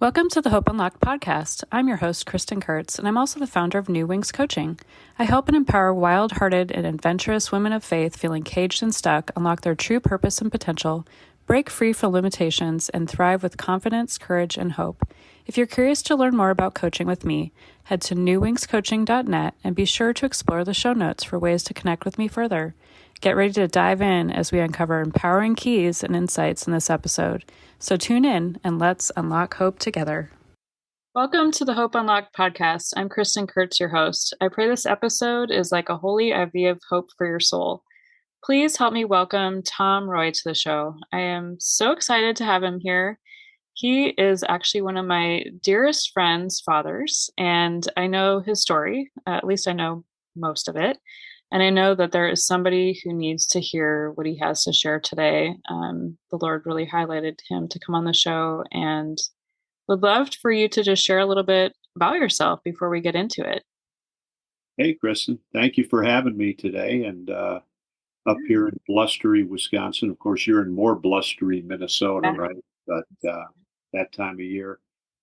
Welcome to the Hope Unlocked podcast. I'm your host, Kristin Kurtz, and I'm also the founder of New Wings Coaching. I help and empower wild-hearted and adventurous women of faith feeling caged and stuck unlock their true purpose and potential, break free from limitations, and thrive with confidence, courage, and hope. If you're curious to learn more about coaching with me, head to newwingscoaching.net and be sure to explore the show notes for ways to connect with me further. Get ready to dive in as we uncover empowering keys and insights in this episode. So tune in and let's unlock hope together. Welcome to the Hope Unlocked podcast. I'm Kristin Kurtz, your host. I pray this episode is like a holy IV of hope for your soul. Please help me welcome Tom Roy to the show. I am so excited to have him here. He is actually one of my dearest friends' fathers, and I know his story. At least I know most of it. And I know that there is somebody who needs to hear what he has to share today. The Lord really highlighted him to come on the show, and would love for you to just share a little bit about yourself before we get into it. Hey, Kristin, thank you for having me today. And up here in blustery Wisconsin, of course, you're in more blustery Minnesota, right? But that time of year.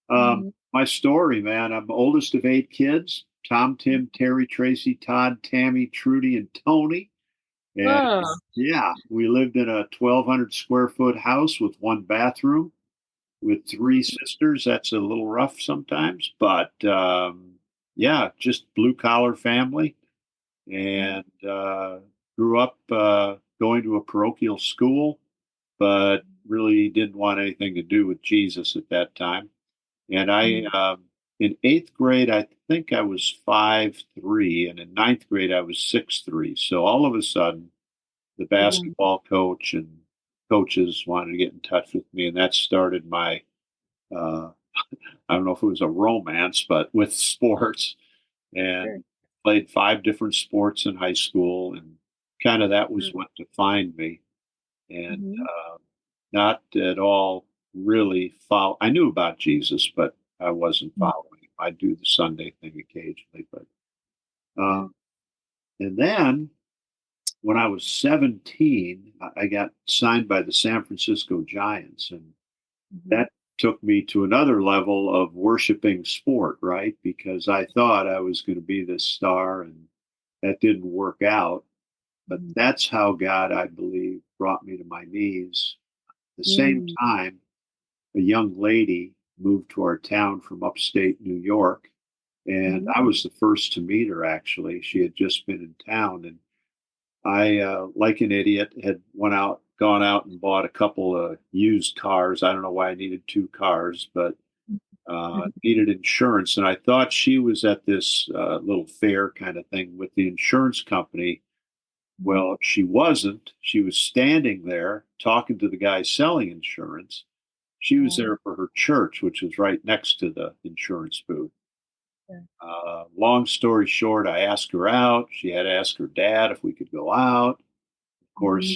My story, man, I'm the oldest of 8 kids. Tom, Tim, Terry, Tracy, Todd, Tammy, Trudy, and Tony. And yeah, we lived in a 1,200 square foot house with 1 bathroom with 3 sisters. That's a little rough sometimes, but yeah, just blue collar family. And grew up going to a parochial school, but really didn't want anything to do with Jesus at that time. And I, in 8th grade, I think I was 5'3", and in 9th grade, I was 6'3". So all of a sudden, the basketball coach and coaches wanted to get in touch with me, and that started my, I don't know if it was a romance, but with sports, and played 5 different sports in high school, and kind of that was what defined me, and not at all really follow. I knew about Jesus, but I wasn't following him. I do the Sunday thing occasionally, but and then when I was 17, I got signed by the San Francisco Giants, and that took me to another level of worshiping sport, right? Because I thought I was going to be this star, and that didn't work out. But that's how God, I believe, brought me to my knees. At the same time, a young lady moved to our town from upstate New York, and I was the first to meet her, actually. She had just been in town, and I, like an idiot, had gone out and bought a couple of used cars. I don't know why I needed 2 cars, but needed insurance. And I thought she was at this little fair kind of thing with the insurance company. Well, she wasn't. She was standing there talking to the guy selling insurance. She was there for her church, which was right next to the insurance booth. Long story short, I asked her out. She had to ask her dad if we could go out. Of course,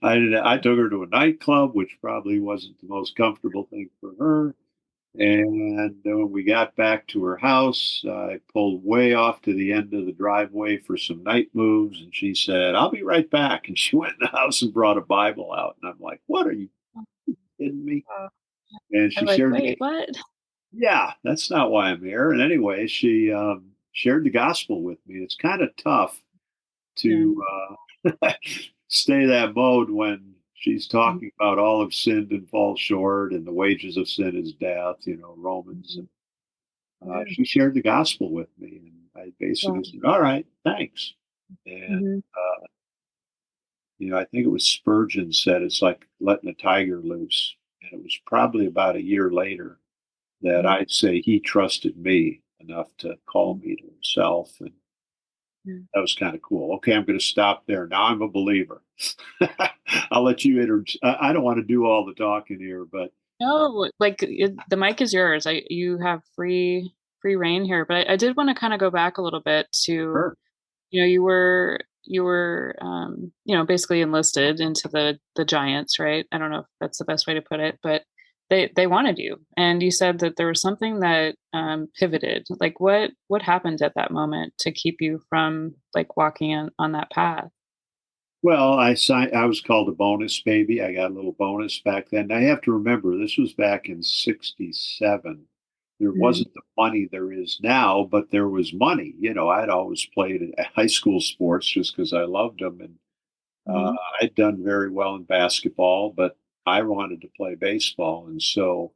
I took her to a nightclub, which probably wasn't the most comfortable thing for her. And when we got back to her house, I pulled way off to the end of the driveway for some night moves. And she said, "I'll be right back." And she went in the house and brought a Bible out. And I'm like, "What, are you kidding me?" And she shared, wait, what? Yeah, that's not why I'm here. And anyway, she shared the gospel with me. It's kind of tough to stay that mode when she's talking about all have sinned and fall short, and the wages of sin is death, Romans. And she shared the gospel with me, and I basically said, "All right, thanks." And I think it was Spurgeon said it's like letting a tiger loose, and it was probably about a year later that I'd say he trusted me enough to call me to himself, and that was kind of cool. Okay, I'm going to stop there. Now I'm a believer. I'll let you I don't want to do all the talking here, but No, the mic is yours. You have free reign here. But I did want to kind of go back a little bit to, sure. you were basically enlisted into the Giants, right? I don't know if that's the best way to put it, but they wanted you, and you said that there was something that pivoted. Like what happened at that moment to keep you from like walking on that path? Well, I was called a bonus baby. I got a little bonus back then. I have to remember this was back in '67. There Mm-hmm. wasn't the money there is now, but there was money. I'd always played high school sports just because I loved them, and uh, Mm-hmm. I'd done very well in basketball, but I wanted to play baseball, and so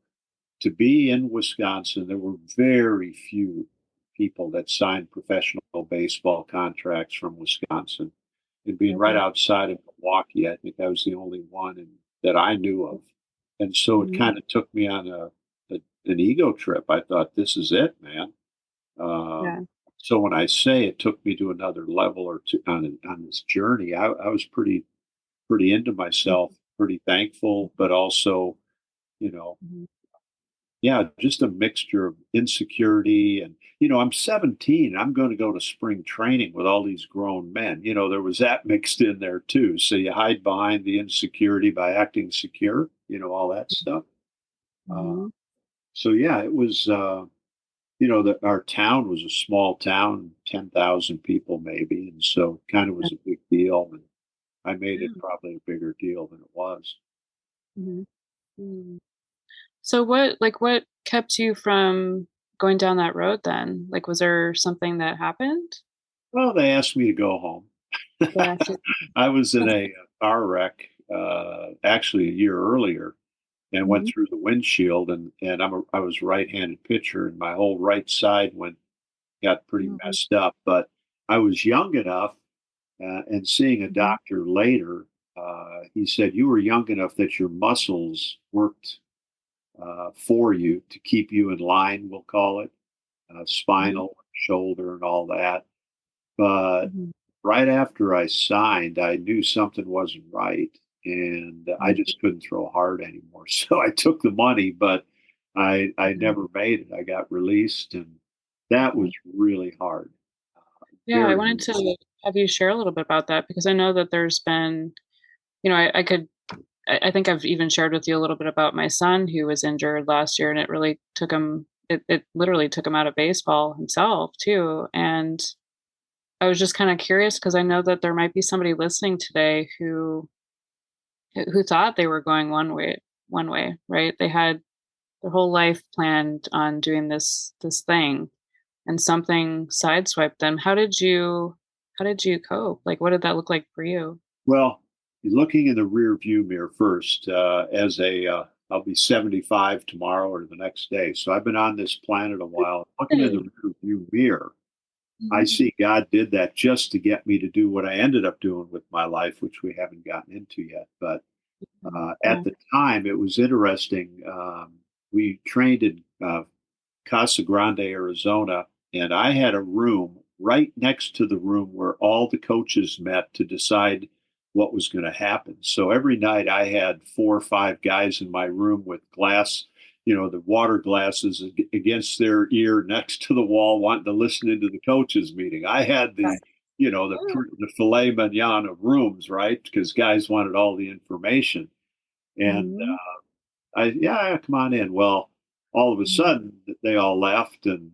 to be in Wisconsin, there were very few people that signed professional baseball contracts from Wisconsin. And being right Okay. outside of Milwaukee, I think I was the only one that I knew of. And so it Mm-hmm. kind of took me on an ego trip. I thought, this is it, man. Yeah. So when I say it took me to another level or two on this journey, I was pretty into myself, pretty thankful, but also, you know, Mm-hmm. yeah, just a mixture of insecurity and, I'm 17. I'm going to go to spring training with all these grown men. There was that mixed in there too. So you hide behind the insecurity by acting secure, all that stuff. Uh, Mm-hmm. so yeah, it was, our town was a small town, 10,000 people maybe. And so it kind of was a big deal. And I made it probably a bigger deal than it was. Mm-hmm. So what kept you from going down that road then? Like, was there something that happened? Well, they asked me to go home. Yeah. I was in a car wreck, actually a year earlier, and went Mhm. through the windshield, and I was a right-handed pitcher, and my whole right side got pretty Mhm. messed up. But I was young enough, and seeing a Mhm. doctor later, he said you were young enough that your muscles worked for you to keep you in line. We'll call it Mhm. spinal, shoulder, and all that. But Mhm. right after I signed, I knew something wasn't right, and I Mhm. just couldn't throw hard anymore. So I took the money, but I Mhm. never made it. I got released, and that was Mhm. really hard. Yeah, I Very, wanted very to have you share a little bit about that because I know that there's been, I could, I think I've even shared with you a little bit about my son who was injured last year, and it really took him. It literally took him out of baseball himself too. And I was just kind of curious because I know that there might be somebody listening today who thought they were going one way, right? They had their whole life planned on doing this thing and something sideswiped them. How did you cope? Like, what did that look like for you? well. Looking in the rear view mirror first, I'll be 75 tomorrow or the next day. So I've been on this planet a while. Looking in the Hey. rear view mirror, I Mhm. see God did that just to get me to do what I ended up doing with my life, which we haven't gotten into yet. But Mhm. at Yeah. the time, it was interesting. We trained in Casa Grande, Arizona, and I had a room right next to the room where all the coaches met to decide what was going to happen. So every night I had 4 or 5 guys in my room with glass, the water glasses against their ear next to the wall, wanting to listen into the coaches meeting. I had the filet mignon of rooms, right? Because guys wanted all the information. And Mhm. yeah, come on in. Well, all of a Mhm. sudden they all left, and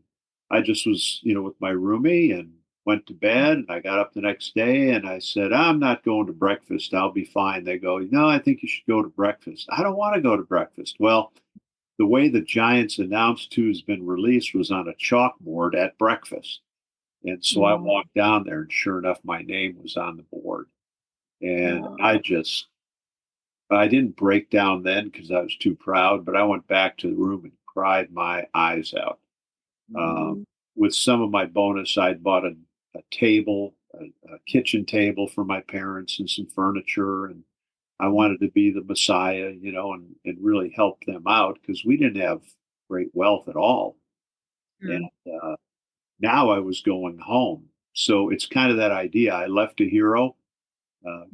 I just was, with my roomie and went to bed. And I got up the next day and I said, I'm not going to breakfast. I'll be fine. They go, no, I think you should go to breakfast. I don't want to go to breakfast. Well, the way the Giants announced who's been released was on a chalkboard at breakfast. And so I Wow. walked down there, and sure enough, my name was on the board. And Wow. I didn't break down then because I was too proud, but I went back to the room and cried my eyes out. Um, Mhm. with some of my bonus, I'd bought a table, a kitchen table for my parents and some furniture. And I Mhm. wanted to be the Messiah, and really help them out because we didn't have great wealth at all. And Sure. uh, now I was going home. So it's kind of that idea. I left a hero,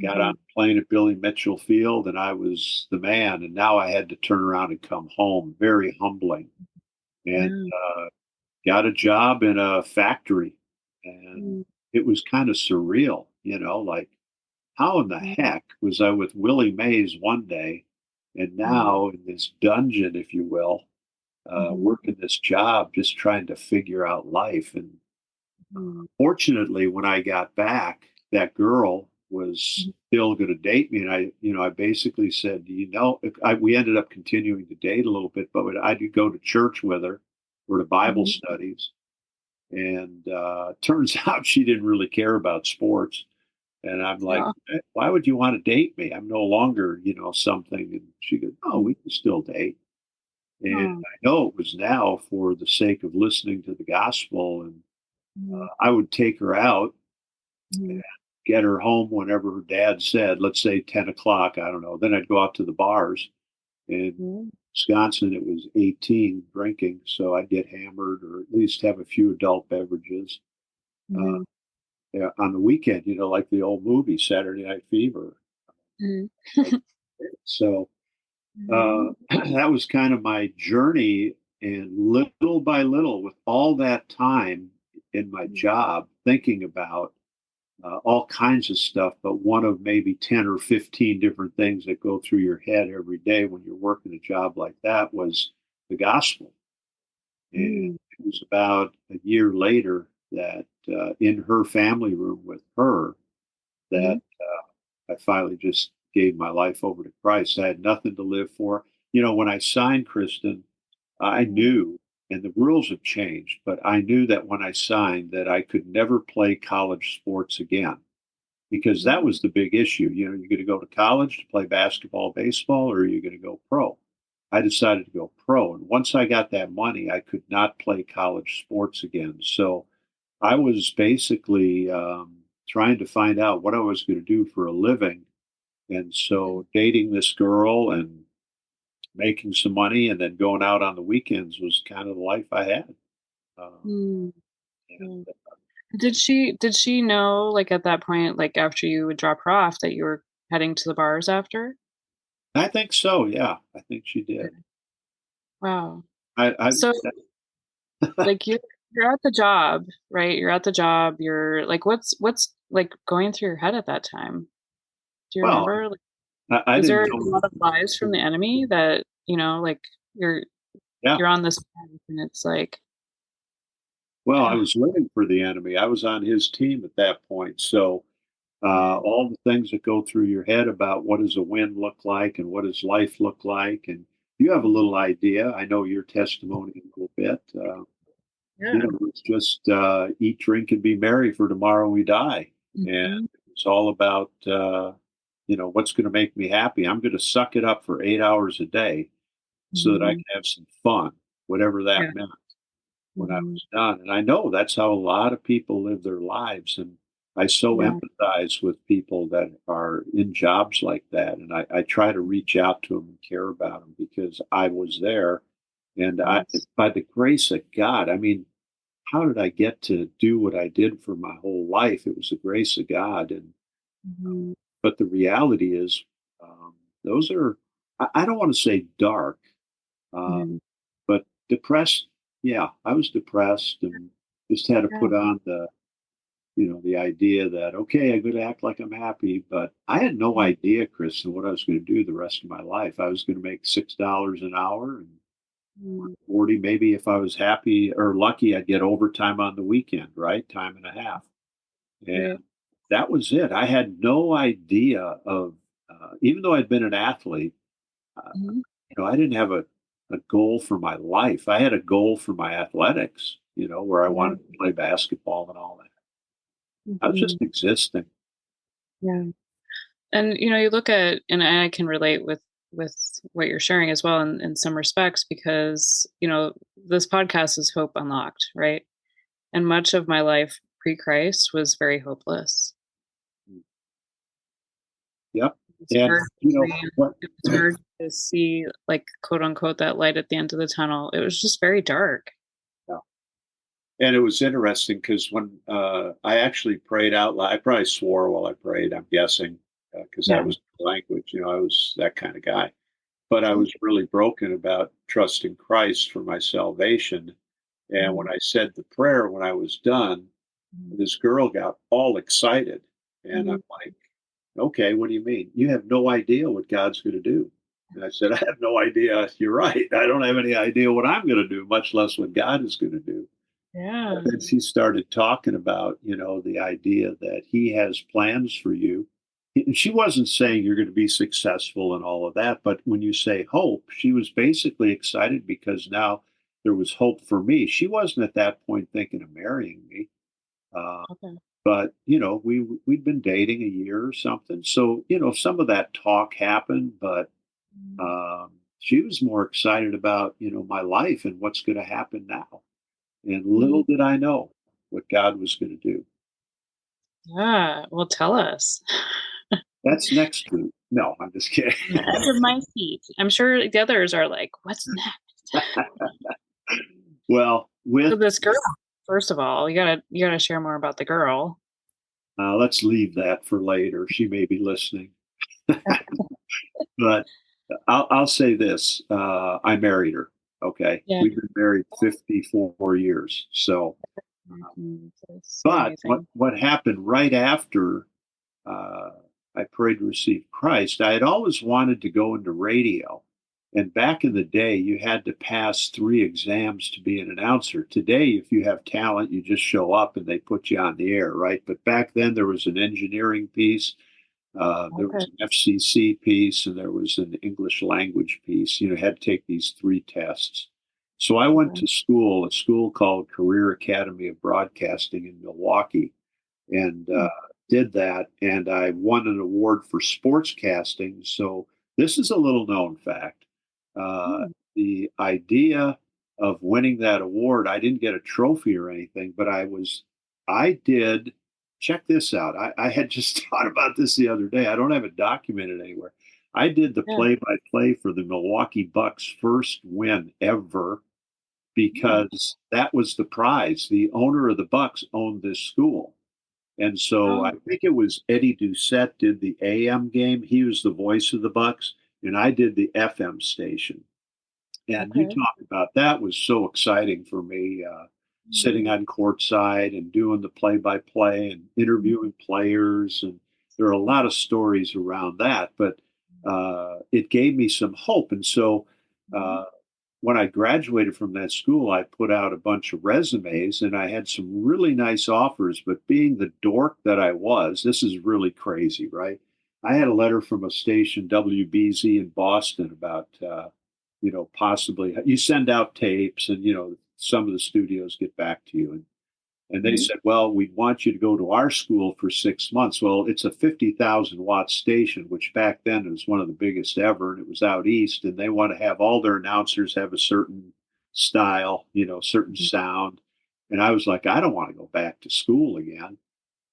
got on Mhm. a plane at Billy Mitchell Field, and I was the man. And now I had to turn around and come home. Very humbling. And Yeah. got a job in a factory. And Mm. it was kind of surreal, like, how in the Yeah. heck was I with Willie Mays one day and Mhm. now in this dungeon, if you will, Mhm. working this job, just trying to figure out life. And Mhm. fortunately, when I got back, that girl was still going to date me? And I basically said, we ended up continuing to date a little bit, but I'd go to church with her or to Bible Mhm. studies. And turns out she didn't really care about sports. And I'm like, Oh, why would you want to date me? I'm no longer, something. And she goes, oh, we can still date. And oh, I know it was now for the sake of listening to the gospel. And mhm, I would take her out, mhm, get her home whenever her dad said, let's say 10 o'clock. I don't know. Then I'd go out to the bars. In mhm, Wisconsin, it was 18 drinking. So I'd get hammered or at least have a few adult beverages. Uh, mhm, yeah, on the weekend, like the old movie Saturday Night Fever. mhm. So Mhm, that was kind of my journey. And little by little, with all that time in my mhm, job, thinking about all kinds of stuff, but one of maybe 10 or 15 different things that go through your head every day when you're working a job like that was the gospel. And mhm, it was about a year later that in her family room with her, that mhm, I finally just gave my life over to Christ. I had nothing to live for. When I signed Kristen, I mhm, knew, and the rules have changed, but I knew that when I signed that I could never play college sports again because that mhm, was the big issue. You're going to go to college to play basketball, baseball, or are you going to go pro? I decided to go pro. And once I got that money, I could not play college sports again. So I was basically trying to find out what I was going to do for a living. And so dating this girl and making some money and then going out on the weekends was kind of the life I had. mhm, And mhm. Did she know, like, at that point, like, after you would drop her off that you were heading to the bars after? I think so. Yeah, I think she Yeah. did. Wow. I So, like, you're at the job, right? You're at the job, you're like, what's, like, going through your head at that time? Do you well, remember? Like, I was there didn't a know. lot of lies from the enemy that, like, you're Yeah. you're on this path and it's like, Well, I yeah, was living for the enemy. I was on his team at that point. So yeah, all the things that go through your head about what does a win look like and what does life look like, and you have a mhm, little idea. I know your testimony a little bit. yeah, It's just eat, drink, and be merry, for tomorrow we die. And mhm, it's all about what's going to make me happy. I'm going to suck it up for 8 hours a day so that I mhm, can have some fun, whatever yeah, that meant when I mhm, was done. And I know that's how a lot of people live their lives. And I so yeah, empathize with people that are in jobs like that. And I try to reach out to them and care about them because I was there. And yes, by the grace of God, I mean, how did I get to do what I did for my whole life? It was the grace of God. And mhm, but the reality is, those are I don't want to say dark, uh, mhm, but depressed. Yeah, I was depressed and just had to yeah, put on the idea that okay, I'm going to act like I'm happy, but I had no mhm, idea, Kristen, what I was going to do the rest of my life. I was going to make $6 an hour and mhm, 40, maybe if I was happy or lucky, I'd get overtime on the weekend, right? Time and a half. And right, that was it. I had no idea of, even though I'd been an athlete, uh, mhm, I didn't have a goal for my life. I had a goal for my athletics, where I yeah, wanted to play basketball and all that. I was mhm, just existing. yeah. And, you look at and I can relate with what you're sharing as well in some respects because, this podcast is Hope Unlocked, right? And much of my life pre-Christ was very hopeless. Yep. It's And, hard to dream. what, It was hard to see, like, quote unquote, that light at the end of the tunnel. It was just very dark. yeah. And it was interesting because when I actually prayed out loud, I probably swore while I prayed, I'm guessing, because that Yeah. was the language. I was that kind of guy. But I Mhm, was really broken about trusting Christ for my salvation. And when mhm, I said the prayer, when I was done, mhm, this girl got all excited. And I'm mhm. like, okay, what do you mean? You have no idea what God's going to do. And I said, I have no idea. You're right. I don't have any idea what I'm going to do, much less what God is going to do. Yeah. And then she started talking about, the idea that He has plans for you And she wasn't saying you're going to be successful and all of that, but when you say hope, she was basically excited because now there was hope for me. She wasn't at that point thinking of marrying me. Uh, Okay. but we'd been dating a year or something, so some of that talk happened. But she was more excited about my life and what's going to happen now. And little Mhm. did I know what God was going to do. Yeah. Well, tell us. That's next week. No, I'm just kidding. On the edge of my seat. I'm sure the others are like, "What's next?" Well, So with this girl, first of all, you gotta share more about the girl. let's leave that for later. She may be listening, Okay. but I'll say this: I married her. Okay, Yeah. we've been married 54 years. So, It's but what amazing. what happened right after uh, I prayed to receive Christ? I had always wanted to go into radio, and back in the day, you had to pass 3 exams to be an announcer. Today, if you have talent, you just show up and they put you on the air, right? But back then, there was an engineering piece. There Okay. was an FCC piece and there was an English language piece. Had to take these 3 tests. So I went Okay. to school, a school called Career Academy of Broadcasting in Milwaukee, and Hmm. did that. And I won an award for sportscasting. So this is a little known fact. Uh, Hmm. the idea of winning that award, I didn't get a trophy or anything, but I did. Check this out. I had just thought about this the other day. I don't have it documented anywhere. I did the Yeah. play by play for the Milwaukee Bucks' first win ever Hmm. because that was the prize. The owner of the Bucks owned this school. And so I Oh, think it was Eddie Doucette did the AM game. He was the voice of the Bucks, and I did the FM station. And you okay. talk about that was so exciting for me, sitting Hmm. on courtside and doing the play-by-play and interviewing players. And there are a lot of stories around that, but it gave me some hope. And so Mhm. uh, when I graduated from that school, I put out a bunch of resumes and I had some really nice offers. But being the dork that I was, this is really crazy, right? I had a letter from a station, WBZ in Boston, about possibly you send out tapes and some of the studios get back to you, and they Mhm. said, well, we want you to go to our school for 6 months. Well, it's a 50,000 watt station, which back then was one of the biggest ever, and it was out east, and they want to have all their announcers have a certain style, certain sound. And I was like, I don't want to go back to school again.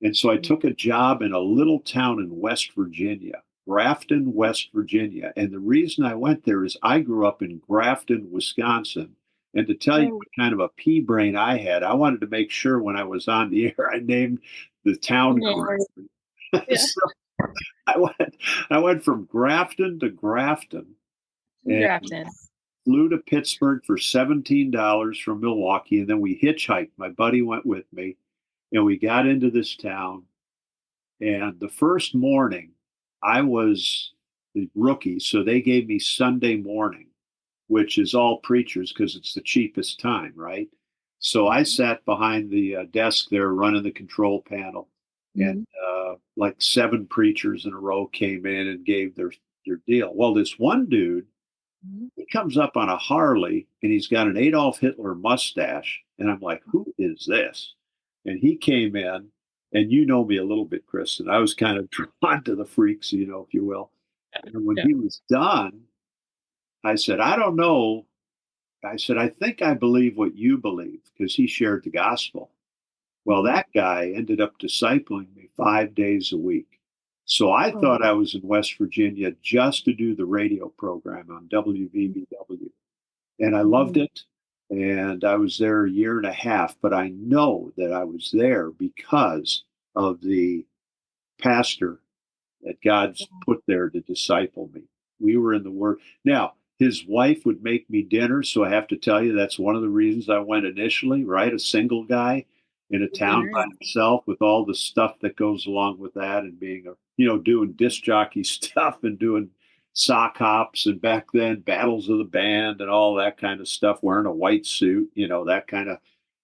And so I Mhm. took a job in a little town in West Virginia, Grafton, West Virginia. And the reason I went there is I grew up in Grafton, Wisconsin. And to tell you Oh, what kind of a pea brain I had, I wanted to make sure when I was on the air, I named the town neighbors. correctly. Yeah. So I went, I went from Grafton to Grafton and Grafton. flew to Pittsburgh for $17 from Milwaukee. And then we hitchhiked. My buddy went with me and we got into this town. And the first morning, I was the rookie, so they gave me Sunday morning, which is all preachers because it's the cheapest time, right? So I sat behind the desk there running the control panel, and Mhm. like 7 preachers in a row came in and gave their deal. Well, this one dude, Mhm. he comes up on a Harley and he's got an Adolf Hitler mustache. And I'm like, who is this? And he came in, and you know me a little bit, Kristen. I was kind of drawn to the freaks, if you will. And when Yeah. he was done, I said, I don't know. I said, I think I believe what you believe because he shared the gospel. Well, Mhm. that guy ended up discipling me 5 days a week. So I Oh, thought I was in West Virginia just to do the radio program on mhm. WVBW. And I loved Mhm. it. And I was there a year and a half, but I know that I was there because of the pastor that God's put there to disciple me. We were in the Word. Now, his wife would make me dinner, so I have to tell you that's one of the reasons I went initially, right? A single guy in a The town dinner by is himself with all the stuff that goes along with that and being doing disc jockey stuff and doing sock hops and back then battles of the band and all that kind of stuff, wearing a white suit, that kind of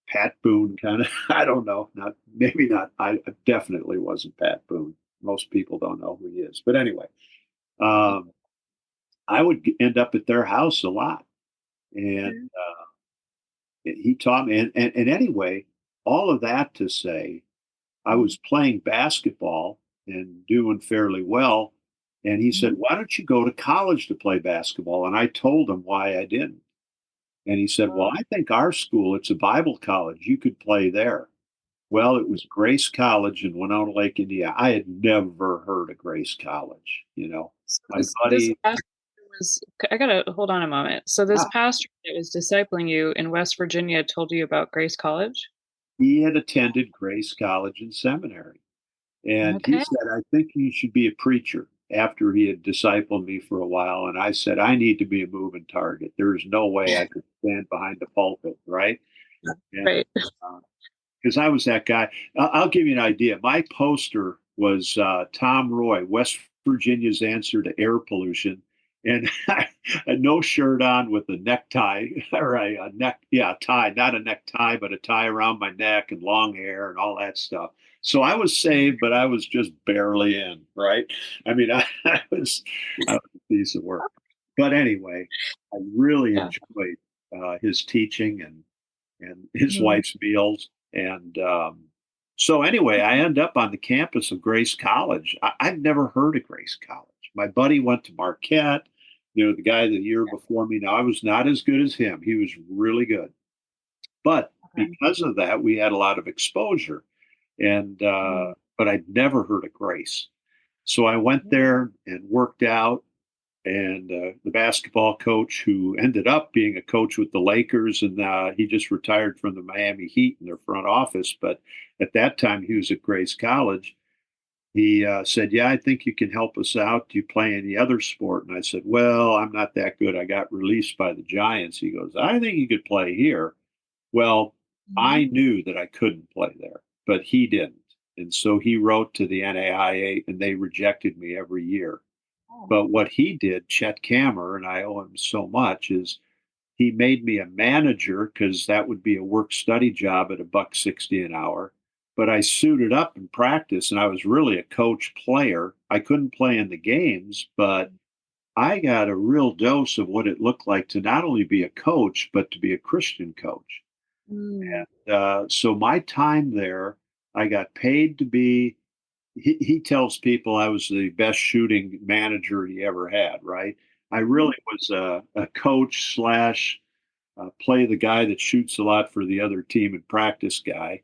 Pat Boone kind of, I don't know, not maybe not. I definitely wasn't Pat Boone. Most people don't know who he is. But anyway, um, I would end up at their house a lot. And Okay. he taught me. And anyway, all of that to say, I was playing basketball and doing fairly well. And he said, Mhm. "Why don't you go to college to play basketball?" And I told him why I didn't. And he said, "Well, Oh, I think our school, it's a Bible college. You could play there." Well, it was Grace College in Winona Lake, Indiana. I had never heard of Grace College. so My this buddy, pastor was I gotta hold on a moment. So this ah, pastor that was discipling you in West Virginia told you about Grace College? he had attended Grace College and Seminary. And he Okay. said, "I think you should be a preacher," after he had discipled me for a while. And I said, "I need to be a moving target. There's no way I could stand behind the pulpit, right?" And Right. because I was that guy. I'll give you an idea. My poster was Tom Roy, West Virginia's answer to air pollution, and a no shirt on with a necktie or a neck, yeah, tie, not a necktie, but a tie around my neck and long hair and all that stuff. So I was saved, but I was just barely in, right? I mean, I was a piece of work. But anyway, I really Yeah. enjoyed his teaching and his Mhm. wife's meals. And so, anyway, I end up on the campus of Grace College. I'd never heard of Grace College. My buddy went to Marquette, the guy the year before me. Now, I was not as good as him. He was really good. But Okay. because of that, we had a lot of exposure. And, Mhm. but I'd never heard of Grace. So I went Mhm. there and worked out, and the basketball coach who ended up being a coach with the Lakers, and he just retired from the Miami Heat in their front office. But at that time, he was at Grace College. He said, "Yeah, I think you can help us out. Do you play any other sport?" And I said, "Well, I'm not that good. I got released by the Giants." He goes, "I think you could play here." Well, Mhm. I knew that I couldn't play there, but he didn't. And so he wrote to the NAIA, and they rejected me every year. Oh. But what he did, Chet Kammer, and I owe him so much, is he made me a manager because that would be a work study job at a buck 60 an hour. But I suited up in practice, and I was really a coach player. I couldn't play in the games, but I got a real dose of what it looked like to not only be a coach, but to be a Christian coach. Mm. So my time there, I got paid to be. He tells people I was the best shooting manager he ever had. Right? I Mhm. really was a coach slash play the guy that shoots a lot for the other team and practice guy.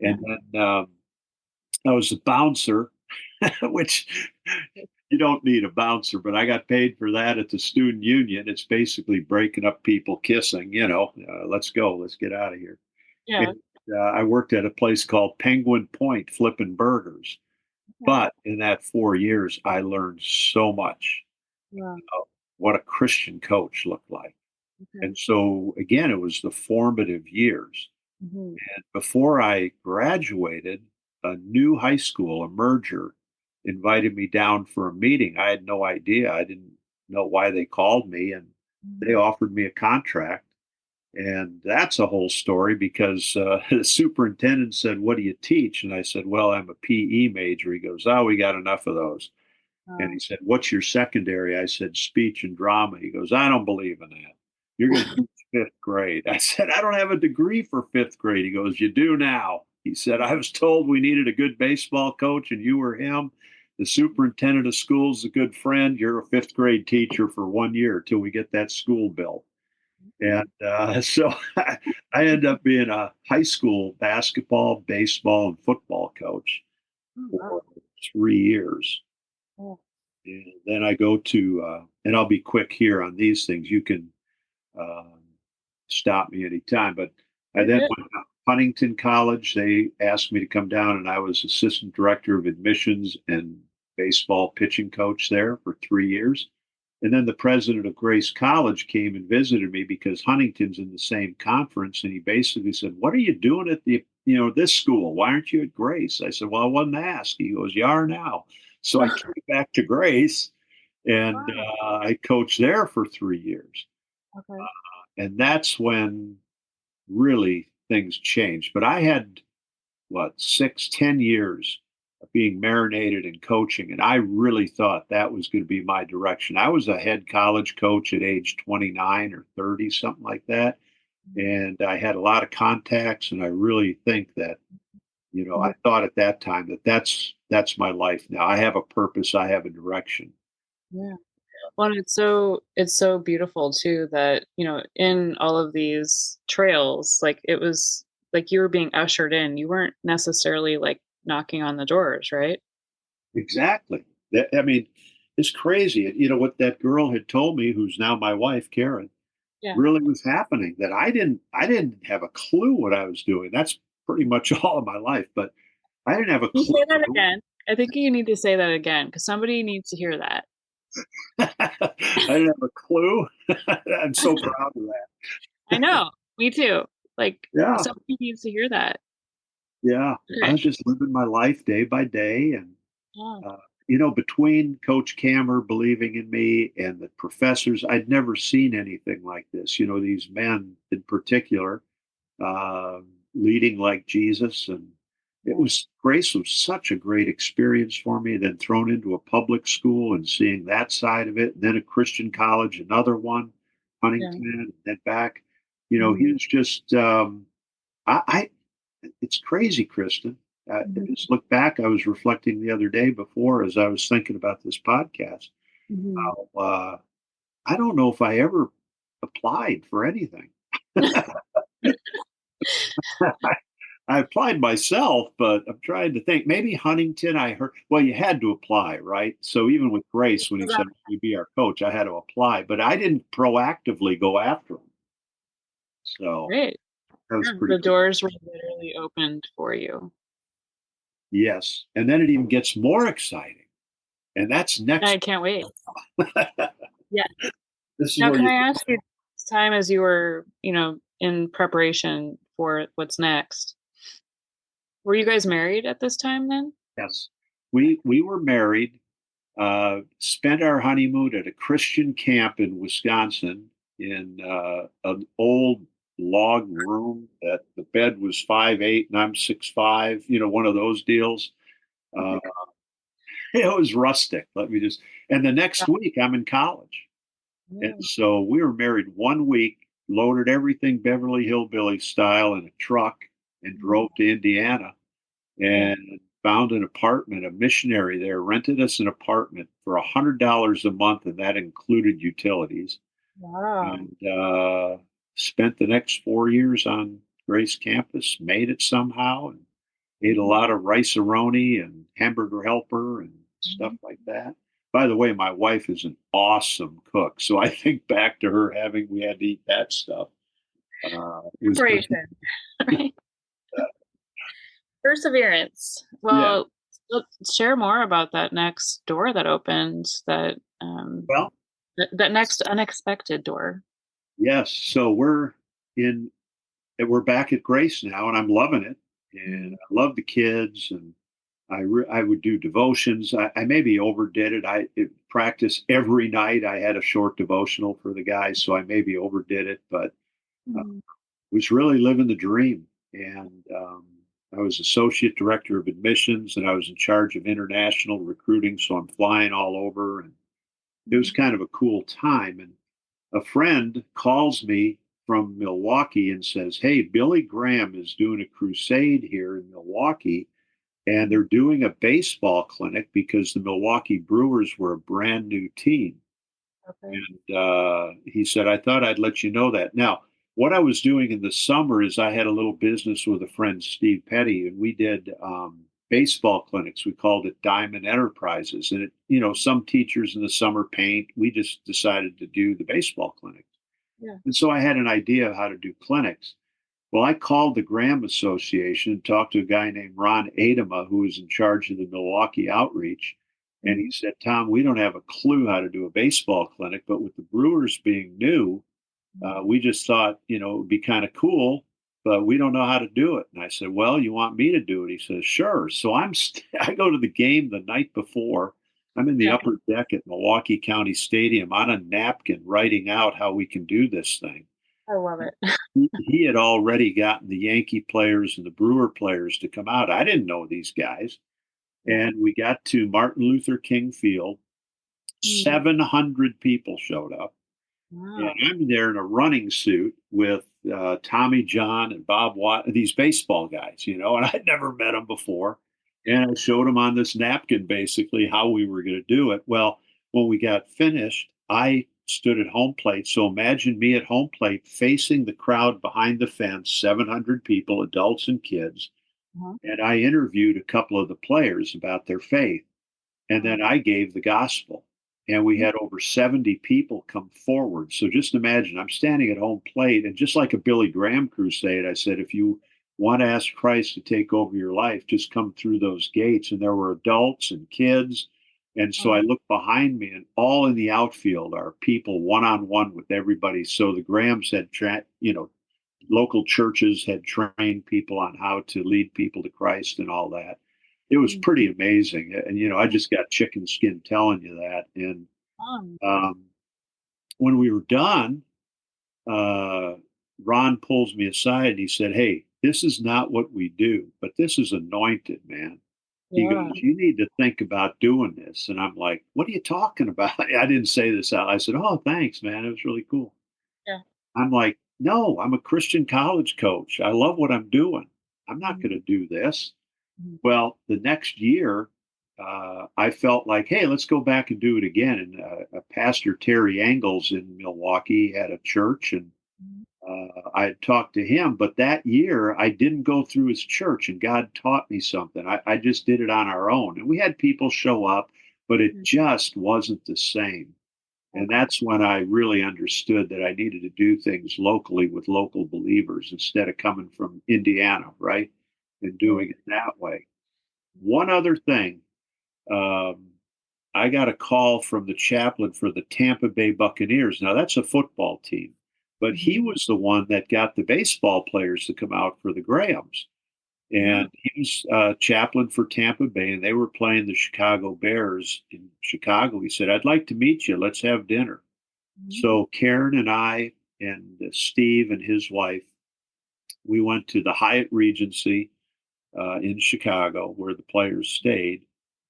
Yeah. And then I was a bouncer, which you don't need a bouncer, but I got paid for that at the student union. It's basically breaking up people kissing, let's go, let's get out of here. Yeah. And I worked at a place called Penguin Point flipping burgers. Okay. But in that 4 years, I learned so much Yeah. of what a Christian coach looked like. Okay. And so, again, it was the formative years. Mhm. And before I graduated, a new high school, a merger, invited me down for a meeting. I had no idea. I didn't know why they called me, and they Mhm. offered me a contract. And that's a whole story because the superintendent said, "What do you teach?" And I said, "Well, I'm a PE major." He goes, "Oh, we got enough of those." And he Wow. said, "What's your secondary?" I said, "Speech and drama." He goes, "I don't believe in that. You're going to teach fifth grade." I said, "I don't have a degree for fifth grade." He goes, "You do now." He said, "I was told we needed a good baseball coach, and you were him. The superintendent of schools is a good friend. You're a fifth grade teacher for 1 year till we get that school built." Mhm. And so I ended up being a high school basketball, baseball, and football coach Oh, wow. for 3 years. Oh. And then I go to, and I'll be quick here on these things. You can um, stop me anytime. But I You're then good. went to Huntington College. They asked me to come down, and I was assistant director of admissions and baseball pitching coach there for 3 years. And then the president of Grace College came and visited me because Huntington's in the same conference, and he basically said, "What are you doing at this school? Why aren't you at Grace?" I said, "Well, I wasn't asked." He goes, "You are now." So I came back to Grace, and Wow. I coached there for 3 years. Okay. And that's when really things changed. But I had, what, 6, 10 years being marinated in coaching. And I really thought that was going to be my direction. I was a head college coach at age 29 or 30, something like that. And I had a lot of contacts. And I really think that, I thought at that time that that's my life now. I have a purpose. I have a direction. Yeah. Well, and it's so beautiful too that, in all of these trails, like it was like you were being ushered in. You weren't necessarily like knocking on the doors, right? Exactly. I mean, it's crazy. What that girl had told me, who's now my wife, Carin, Yeah. really was happening. That I didn't have a clue what I was doing. That's pretty much all of my life, but I didn't have a You say that clue. again. I think you need to say that again because somebody needs to hear that. I didn't have a clue. I'm so proud of that. I know. Me too. Like Yeah, somebody needs to hear that. yeah. I Okay. was just living my life day by day, and Oh, uh, between Coach Kammer believing in me and the professors, I'd never seen anything like this. These men in particular uh, leading like Jesus. And yeah. Grace was such a great experience for me. Then thrown into a public school and seeing that side of it, and then a Christian college, another one, Yeah. Huntington, and then back. He Mhm. was just, I it's crazy, Kristen. I Mhm. just look back. I was reflecting the other day before as I was thinking about this podcast. Mhm. How, I don't know if I ever applied for anything. I applied myself, but I'm trying to think. Maybe Huntington, I heard, well, you had to apply, right? So even with Grace, when he said, you be our coach, I had to apply, but I didn't proactively go after him. So Great. that was Yeah, pretty the cool. doors were literally opened for you. Yes. And then it even gets more exciting. And that's I next. can't wait. Yeah. This is Now, where can you, I ask you, this time as you were, in preparation for what's next, were you guys married at this time then? yes, we were married, spent our honeymoon at a Christian camp in Wisconsin in an old log room that the bed was 5'8" and I'm 6'5", one of those deals. Uh, it was rustic. And the next week I'm in college. And Yeah. so we were married 1 week, loaded everything Beverly Hillbilly style in a truck and Mhm. drove to Indiana Yeah. and found an apartment. A missionary there rented us an apartment for $100 a month, and that included utilities. Wow. And spent the next 4 years on Grace campus, made it somehow, and ate a Mhm. lot of rice-a-roni and hamburger helper and stuff Mhm. like that. By the way, my wife is an awesome cook, so I think back to her having we had to eat that stuff. It was good. Preparation, right? Perseverance. Yeah. Well, let's share more about that next door that opened, Well, that next unexpected door. yes. So in we're back at Grace now, and I'm loving it. And Mhm. I love the kids, and I would do devotions. I maybe overdid it. Practice every night. I had a short devotional for the guys, so I maybe overdid it, but Mhm. was really living the dream. And I was associate director of admissions, and I was in charge of international recruiting. So I'm flying all over, and it was Mhm. kind of a cool time. And a friend calls me from Milwaukee and says, "Hey, Billy Graham is doing a crusade here in Milwaukee, and they're doing a baseball clinic because the Milwaukee Brewers were a brand new team." Okay. And he said, "I thought I'd let you know that." Now, what I was doing in the summer is I had a little business with a friend, Steve Petty, and we did baseball clinics. We called it Diamond Enterprises. And some teachers in the summer paint. We just decided to do the baseball clinic. Yeah. And so I had an idea of how to do clinics. Well, I called the Graham Association and talked to a guy named Ron Adama, who was in charge of the Milwaukee outreach. And he Mhm. said, "Tom, we don't have a clue how to do a baseball clinic, but with the Brewers being new, Mhm. we just thought, it would be kind of cool, but we don't know how to do it." And I said, "Well, you want me to do it?" He says, "Sure." So I go to the game the night before. I'm in the Yeah. upper deck at Milwaukee County Stadium on a napkin writing out how we can do this thing. I love it. He had already gotten the Yankee players and the Brewer players to come out. I didn't know these guys. And we got to Martin Luther King Field. 700 people showed up. And Wow. I'm there in a running suit with Tommy John and Bob Watt, these baseball guys, and I'd never met them before. And I showed them on this napkin basically how we were going to do it. Well, when we got finished, I stood at home plate. So imagine me at home plate facing the crowd behind the fence, 700 people, adults and kids. Uh-huh. And I interviewed a couple of the players about their faith. And then I gave the gospel. And we had over 70 people come forward. So just imagine, I'm standing at home plate, and just like a Billy Graham crusade, I said, if you want to ask Christ to take over your life, just come through those gates. And there were adults and kids. And so I looked behind me, and all in the outfield are people one on one with everybody. So the Grahams had, local churches had trained people on how to lead people to Christ and all that. It was pretty amazing. And, I just got chicken skin telling you that. And um, when we were done, Ron pulls me aside and he said, "Hey, this is not what we do, but this is anointed, man." He goes, Yeah. "You need to think about doing this." And I'm like, "What are you talking about?" I didn't say this out. I said, "Oh, thanks, man. It was really cool." Yeah. I'm like, "No, I'm a Christian college coach. I love what I'm doing. I'm not going to do this." Well, the next year, I felt like, hey, let's go back and do it again. And Pastor Terry Angles in Milwaukee had a church, and I had talked to him. But that year, I didn't go through his church, and God taught me something. I just did it on our own. And we had people show up, but it just wasn't the same. And that's when I really understood that I needed to do things locally with local believers instead of coming from Indiana, right? And doing it that way. One other thing, um, I got a call from the chaplain for the Tampa Bay Buccaneers. Now, that's a football team, but he was the one that got the baseball players to come out for the Grahams. And he was chaplain for Tampa Bay, and they were playing the Chicago Bears in Chicago. He said, "I'd like to meet you. Let's have dinner." So Carin and I and Steve and his wife, we went to the Hyatt Regency in Chicago where the players stayed,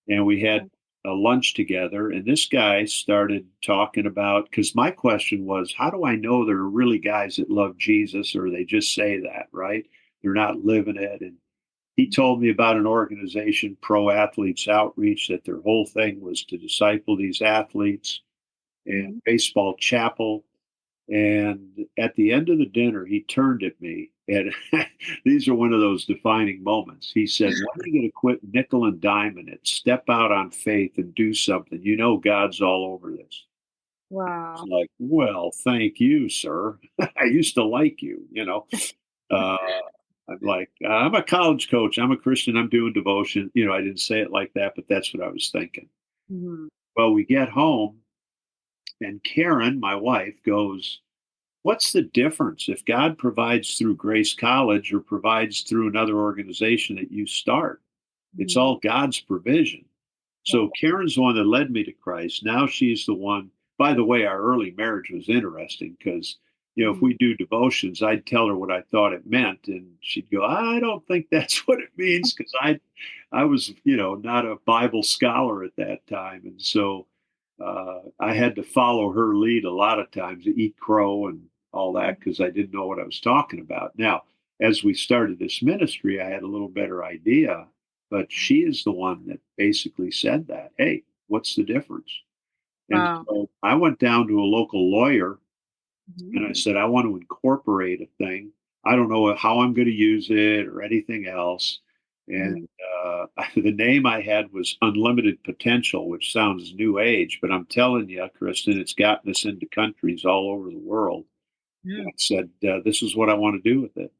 and we had a lunch together. And this guy started talking about, because my question was, how do I know there are really guys that love Jesus, or they just say that, right? They're not living it. And he told me about an organization, Pro Athletes Outreach, that their whole thing was to disciple these athletes, and baseball chapel. And at the end of the dinner, he turned at me, and these are one of those defining moments. He said, "When are you going to quit nickel and diming it? Step out on faith and do something. You know God's all over this." It's Wow. like, well, thank you, sir. I used to like you. Uh, I'm like, I'm a college coach. I'm a Christian. I'm doing devotion. I didn't say it like that, but that's what I was thinking. Mhm. Well, we get home, and Carin, my wife, goes, "What's the difference if God provides through Grace College or provides through another organization that you start? It's all God's provision." So Karen's the one that led me to Christ. Now she's the one. By the way, our early marriage was interesting because, if we do devotions, I'd tell her what I thought it meant, and she'd go, "I don't think that's what it means," because I was, not a Bible scholar at that time, and so I had to follow her lead a lot of times, eat crow and all that, because I didn't know what I was talking about. Now, as we started this ministry, I had a little better idea, but she is the one that basically said that. Hey, what's the difference? And Wow. so I went down to a local lawyer Mhm. and I said, "I want to incorporate a thing. I don't know how I'm going to use it or anything else." And Mhm. the name I had was Unlimited Potential, which sounds new age, but I'm telling you, Kristen, it's gotten us into countries all over the world. And Yeah. I said, "This is what I want to do with it."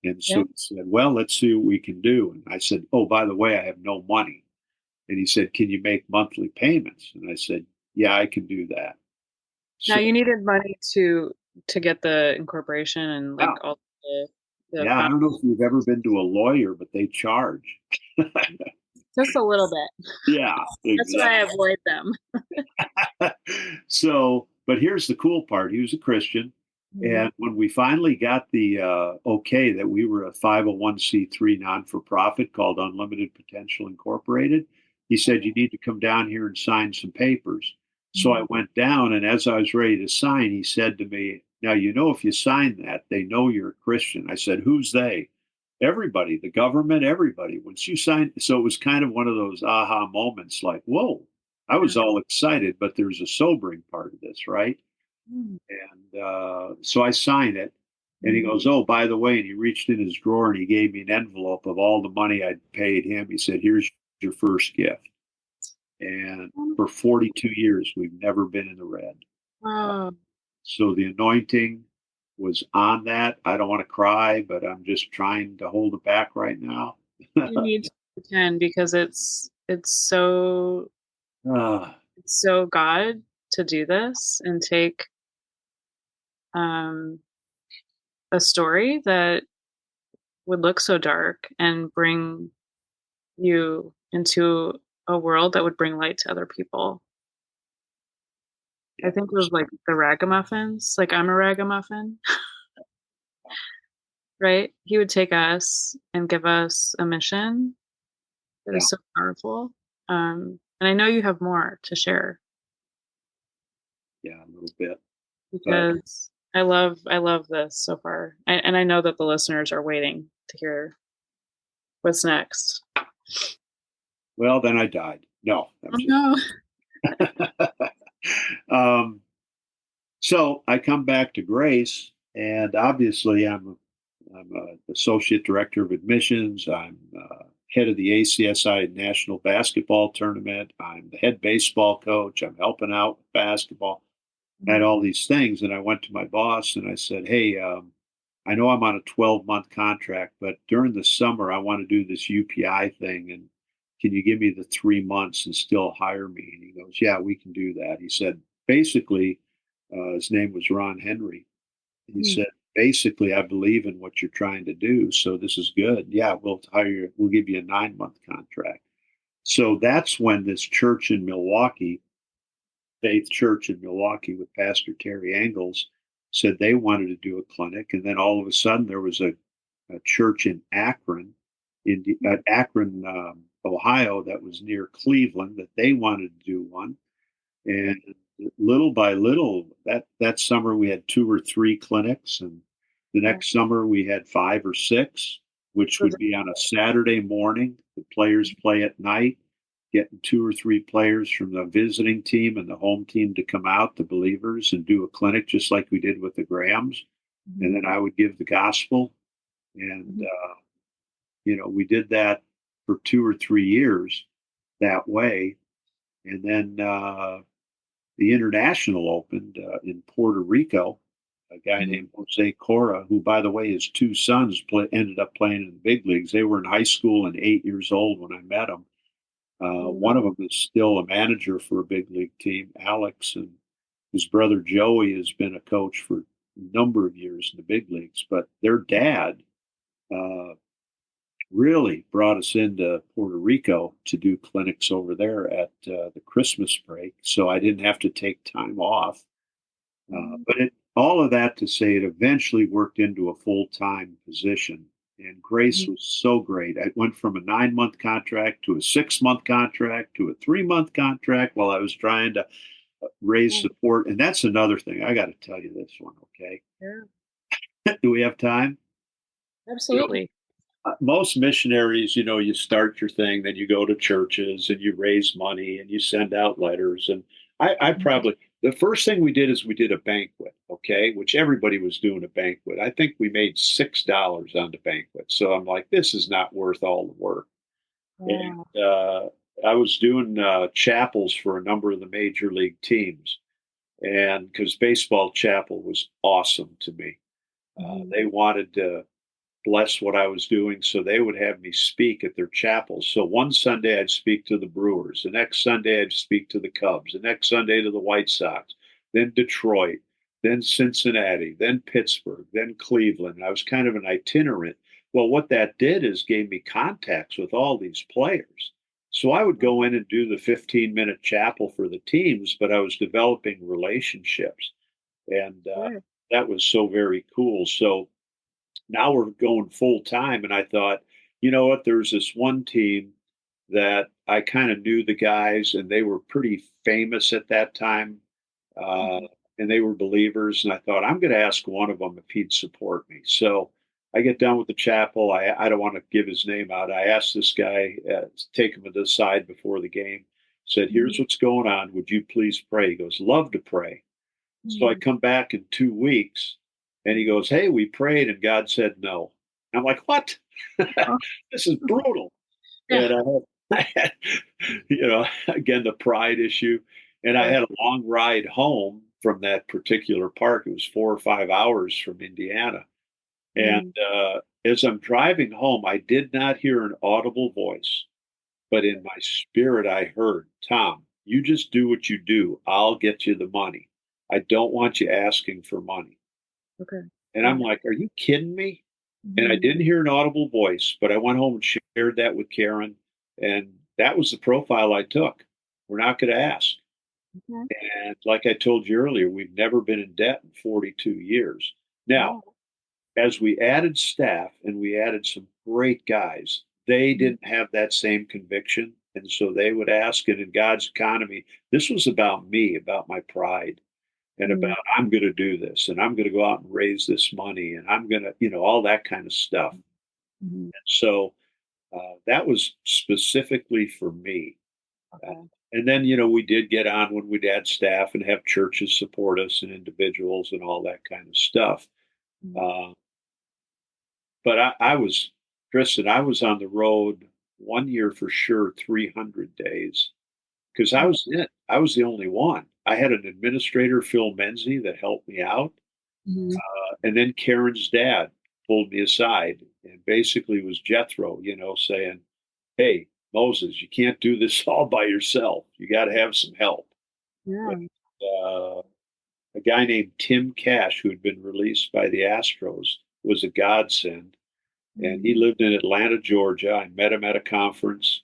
And so Yeah. he said, "Well, let's see what we can do." And I said, "Oh, by the way, I have no money." And he said, "Can you make monthly payments?" And I said, "Yeah, I can do that." Now So, you needed money to get the incorporation and yeah, like all the yeah, I found don't know if you've ever been to a lawyer, but they charge. just a little bit. Yeah, That's why I exactly. avoid them. So, but here's the cool part. He was a Christian. And when we finally got the okay that we were a 501c3 non-for-profit called Unlimited Potential Incorporated, he said, you need to come down here and sign some papers. So I went down, and as I was ready to sign, he said to me, now, if you sign that, they know you're a Christian. I said, who's they? Everybody, the government, everybody. Once you sign, so it was kind of one of those aha moments like, whoa, I was all excited, but there's a sobering part of this, right? And so I signed it. And he goes, oh, by the way, and he reached in his drawer and he gave me an envelope of all the money I'd paid him. He said, here's your first gift. And for 42 years, we've never been in the red. Wow. So the anointing was on that. I don't want to cry, but I'm just trying to hold it back right now. You need to pretend because uh, it's so God to do this and take um a story that would look so dark and bring you into a world that would bring light to other people. I yeah, think of like the ragamuffins, like I'm a ragamuffin, right? He would take us and give us a mission that yeah, is so powerful. And I know you have more to share yeah, a little bit. But because I love this so far, and I know that the listeners are waiting to hear what's next. well, then I died. No, I'm Oh just. no! um, so I come back to Grace, and obviously I'm an associate director of admissions. I'm head of the ACSI National Basketball Tournament. I'm the head baseball coach. I'm helping out with basketball. I had all these things, and I went to my boss and I said, "Hey, I know I'm on a 12-month contract, but during the summer I want to do this UPI thing, and can you give me the 3 months and still hire me?" And he goes, "Yeah, we can do that." He said, basically, his name was Ron Henry. He Mm. said, basically, I believe in what you're trying to do, so this is good. Yeah, we'll hire you. We'll give you a 9-month contract. So that's when this church in Milwaukee, Faith Church in Milwaukee with Pastor Terry Angles, said they wanted to do a clinic. And then all of a sudden there was a church in Akron, Akron, Ohio, that was near Cleveland that they wanted to do one. And little by little, that summer we had 2 or 3 clinics, and the next summer we had 5 or 6, which would be on a Saturday morning. The players play at night, getting 2 or 3 players from the visiting team and the home team to come out, the believers, and do a clinic just like we did with the Grahams. And then I would give the gospel, and we did that for 2 or 3 years that way, and then. The International opened in Puerto Rico. A guy named Jose Cora, who, by the way, his 2 sons ended up playing in the big leagues. They were in high school and 8 years old when I met them. One of them is still a manager for a big league team, Alex, and his brother Joey has been a coach for a number of years in the big leagues. But their dad uh, really brought us into Puerto Rico to do clinics over there at the Christmas break. So I didn't have to take time off. But all of that to say, it eventually worked into a full-time position. And Grace was so great. I went from a 9-month contract to a 6-month contract to a 3-month contract while I was trying to raise support. And that's another thing. I got to tell you this one, okay? Yeah, Do we have time? You know, absolutely. most missionaries, you start your thing, then you go to churches and you raise money and you send out letters. And I probably, the first thing we did is we did a banquet, okay, which everybody was doing a banquet. I think we made $6 on the banquet. So I'm like, this is not worth all the work. Wow. And I was doing chapels for a number of the major league teams. And because baseball chapel was awesome to me, they wanted to bless what I was doing. So they would have me speak at their chapels. So one Sunday I'd speak to the Brewers. The next Sunday I'd speak to the Cubs. The next Sunday to the White Sox. Then Detroit. Then Cincinnati. Then Pittsburgh. Then Cleveland. I was kind of an itinerant. Well, what that did is gave me contacts with all these players. So I would go in and do the 15-minute chapel for the teams, but I was developing relationships. And Good. that was so very cool. So now we're going full time, and I thought, you know what? There's this one team that I kind of knew the guys, and they were pretty famous at that time, uh, Mhm. and they were believers. And I thought, I'm going to ask one of them if he'd support me. So I get done with the chapel. I don't want to give his name out. I asked this guy, take him to the side before the game, said, "Here's Mhm. what's going on. Would you please pray?" He goes, "Love to pray." So I Mhm. come back in 2 weeks, and he goes, "Hey, we prayed and God said no." I'm like, "What? Oh, This is brutal." yeah. And I had, again, the pride issue. And I Sure. had a long ride home from that particular park. It was 4 or 5 hours from Indiana. And Mhm. as I'm driving home, I did not hear an audible voice, but in my spirit, I heard, "Tom, you just do what you do. I'll get you the money. I don't want you asking for money." Okay. And Yeah. I'm like, "Are you kidding me?" And I Mhm. didn't hear an audible voice, but I went home and shared that with Carin, and that was the profile I took. We're not going to ask. Okay. And like I told you earlier, we've never been in debt in 42 years. Now, Wow. as we added staff and we added some great guys, they Mhm. didn't have that same conviction. And so they would ask, and in God's economy, this was about me, about my pride, and Mhm. about I'm going to do this, and I'm going to go out and raise this money, and I'm going to, all that kind of stuff. Mhm. So that was specifically for me. Uh, Okay. and then, we did get on when we'd add staff and have churches support us and individuals and all that kind of stuff. Mhm. Uh, but I was, Kristen, I was on the road 1 year for sure, 300 days, because I Mhm. was it. I was the only one. I had an administrator, Phil Menzie, that helped me out. Mhm. And then Karen's dad pulled me aside and basically was Jethro, saying, "Hey, Moses, you can't do this all by yourself. You got to have some help." Yeah. Uh, a guy named Tim Cash, who had been released by the Astros, was a godsend. And he Mhm. lived in Atlanta, Georgia. I met him at a conference,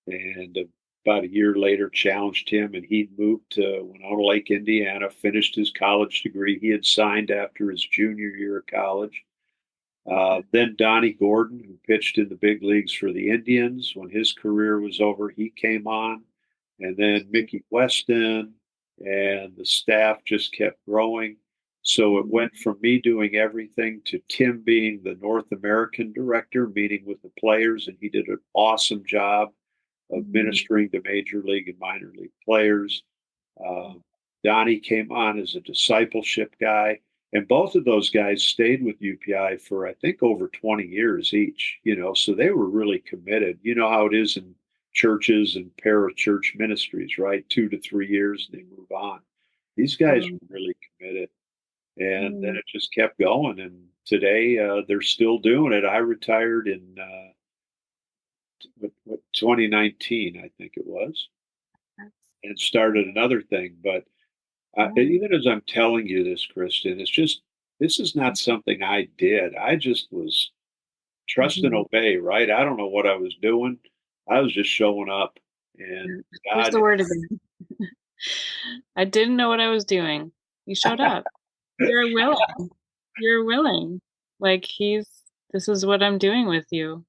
and about a year later challenged him, and he moved to Winona Lake, Indiana, finished his college degree. He had signed after his junior year of college. Okay. Then Donnie Gordon, who pitched in the big leagues for the Indians, when his career was over, he came on. And then Mickey Weston, and the staff just kept growing. So it Mhm. went from me doing everything to Tim being the North American director, meeting with the players, and he did an awesome job of Mhm. ministering to major league and minor league players. Donnie came on as a discipleship guy, and both of those guys stayed with UPI for I think over 20 years each. So they were really committed. You know how it is in churches and parachurch ministries, right? 2 to 3 years, and they move on. These guys Um, were really committed, and then mm, it just kept going. And today they're still doing it. I retired in 2019, I think it was, that's and started another thing. But yeah. even as I'm telling you this, Kristen, it's just this is not something I did. I just was trust and Mhm. obey, right? I don't know what I was doing. I was just showing up, and There's God, the word again. I didn't know what I was doing. You showed up. You're willing. You're willing. Like, this is what I'm doing with you.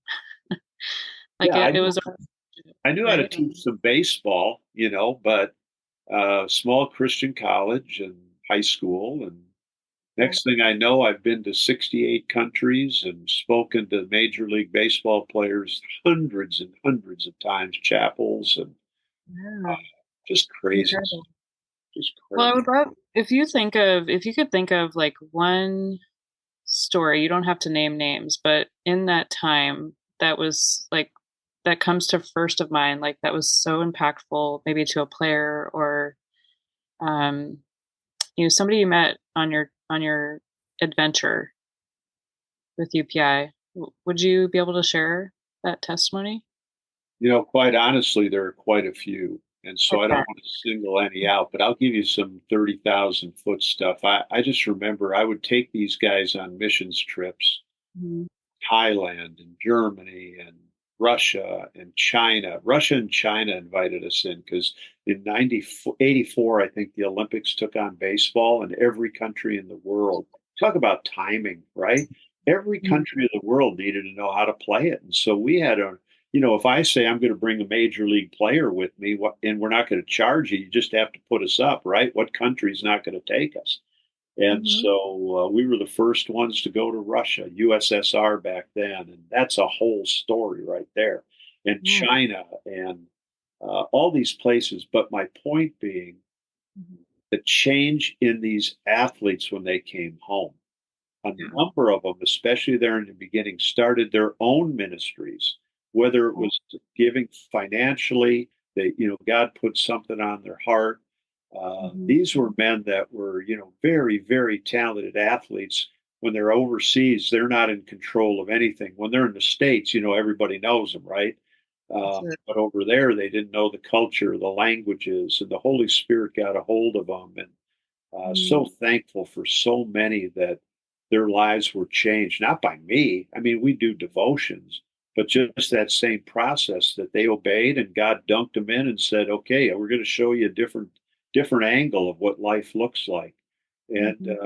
Like, yeah, it was a I knew how to right? teach some baseball, but small Christian college and high school, and Yeah. next thing I know, I've been to 68 countries and spoken to Major League Baseball players hundreds and hundreds of times, chapels, and Yeah. just crazy, Incredible. just Well, I crazy. would love if you could think of, like, one story, you don't have to name names, but in that time that was, like that comes to first of mind, like, that was so impactful maybe to a player or, um, somebody you met on your adventure with UPI. Would you be able to share that testimony? Quite honestly, there are quite a few. And so I Okay. don't want to single any out, but I'll give you some 30,000 foot stuff. I just remember I would take these guys on missions trips, Mhm. Thailand and Germany and Russia and China. Russia and China invited us in because in 1984, I think the Olympics took on baseball, and every country in the world, talk about timing, right? Every country in the world needed to know how to play it. And so we had if I say I'm going to bring a major league player with me, and we're not going to charge you, you just have to put us up, right? What country's not going to take us? And so we were the first ones to go to Russia, USSR back then. And that's a whole story right there. And China and all these places. But my point being, the change in these athletes when they came home, a number of them, especially there in the beginning, started their own ministries, whether it was giving financially, God put something on their heart. These were men that were, very, very talented athletes. When they're overseas, they're not in control of anything. When they're in the States, everybody knows them, right? But over there, they didn't know the culture, the languages, and the Holy Spirit got a hold of them. And so thankful for so many that their lives were changed, not by me. I mean, we do devotions, but just that same process that they obeyed, and God dunked them in and said, okay, we're going to show you a different angle of what life looks like. And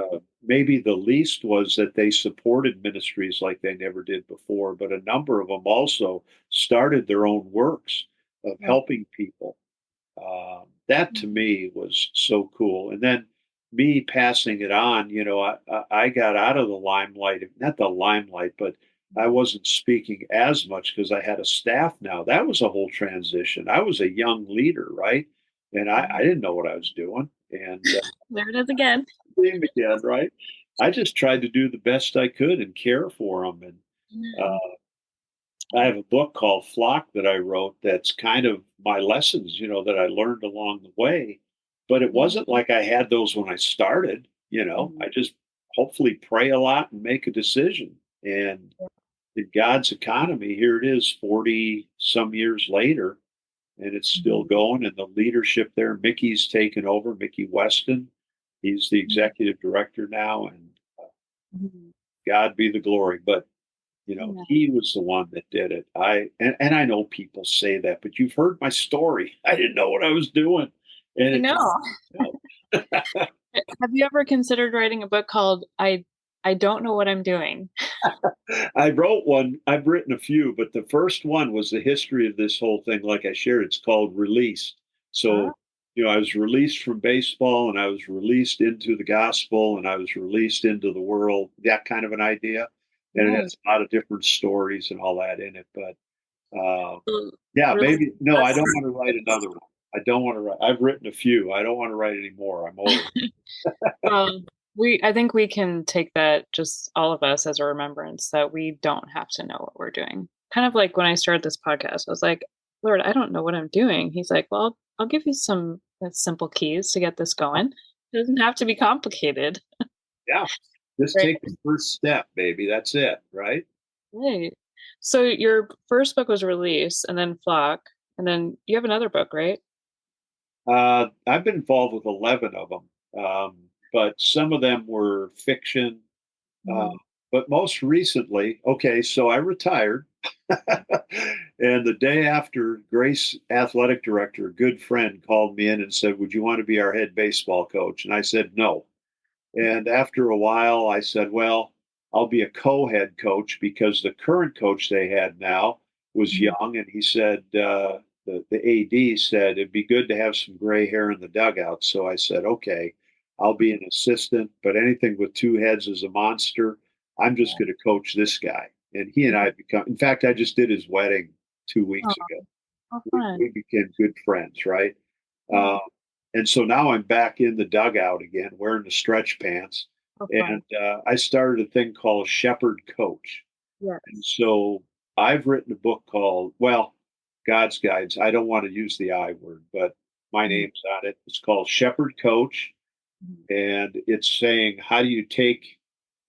maybe the least was that they supported ministries like they never did before, but a number of them also started their own works of helping people. That to me was so cool. And then me passing it on, I got out of the limelight, not the limelight, but I wasn't speaking as much because I had a staff now. That was a whole transition. I was a young leader, right? And I didn't know what I was doing. And there it is again. Again, right? I just tried to do the best I could and care for them. And I have a book called Flock that I wrote that's kind of my lessons, that I learned along the way. But it wasn't like I had those when I started, I just hopefully pray a lot and make a decision. And in God's economy, here it is 40 some years later, and it's still going. And the leadership there, Mickey's taken over, Mickey Weston. He's the executive director now, and God be the glory. But he was the one that did it. And I know people say that, but you've heard my story. I didn't know what I was doing. And I know. Have you ever considered writing a book called I Don't Know What I'm Doing? I wrote one. I've written a few, but the first one was the history of this whole thing. Like I shared, it's called Released. So, I was released from baseball, and I was released into the gospel, and I was released into the world, that kind of an idea. And it has a lot of different stories and all that in it. But maybe, no, I don't want to write another one. I don't want to write. I've written a few. I don't want to write any more. I'm old. I think we can take that, just all of us, as a remembrance that we don't have to know what we're doing. Kind of like when I started this podcast, I was like, Lord, I don't know what I'm doing. He's like, well, I'll give you some simple keys to get this going. It doesn't have to be complicated. Yeah. Just take the first step, baby. That's it, right? Right. So your first book was Release, and then Flock, and then you have another book, right? I've been involved with 11 of them, but some of them were fiction. But most recently, so I retired. And the day after, Grace, athletic director, a good friend, called me in and said, would you want to be our head baseball coach? And I said, no. And after a while, I said, well, I'll be a co-head coach because the current coach they had now was young. And he said, the AD said, it'd be good to have some gray hair in the dugout. So I said, okay, I'll be an assistant, but anything with two heads is a monster. I'm just going to coach this guy. And he and I have become, in fact, I just did his wedding 2 weeks ago. We became good friends, right? And so now I'm back in the dugout again, wearing the stretch pants. And I started a thing called Shepherd Coach. Yes. And so I've written a book called, God's Guides. I don't want to use the I word, but my name's on it. It's called Shepherd Coach. And it's saying, how do you take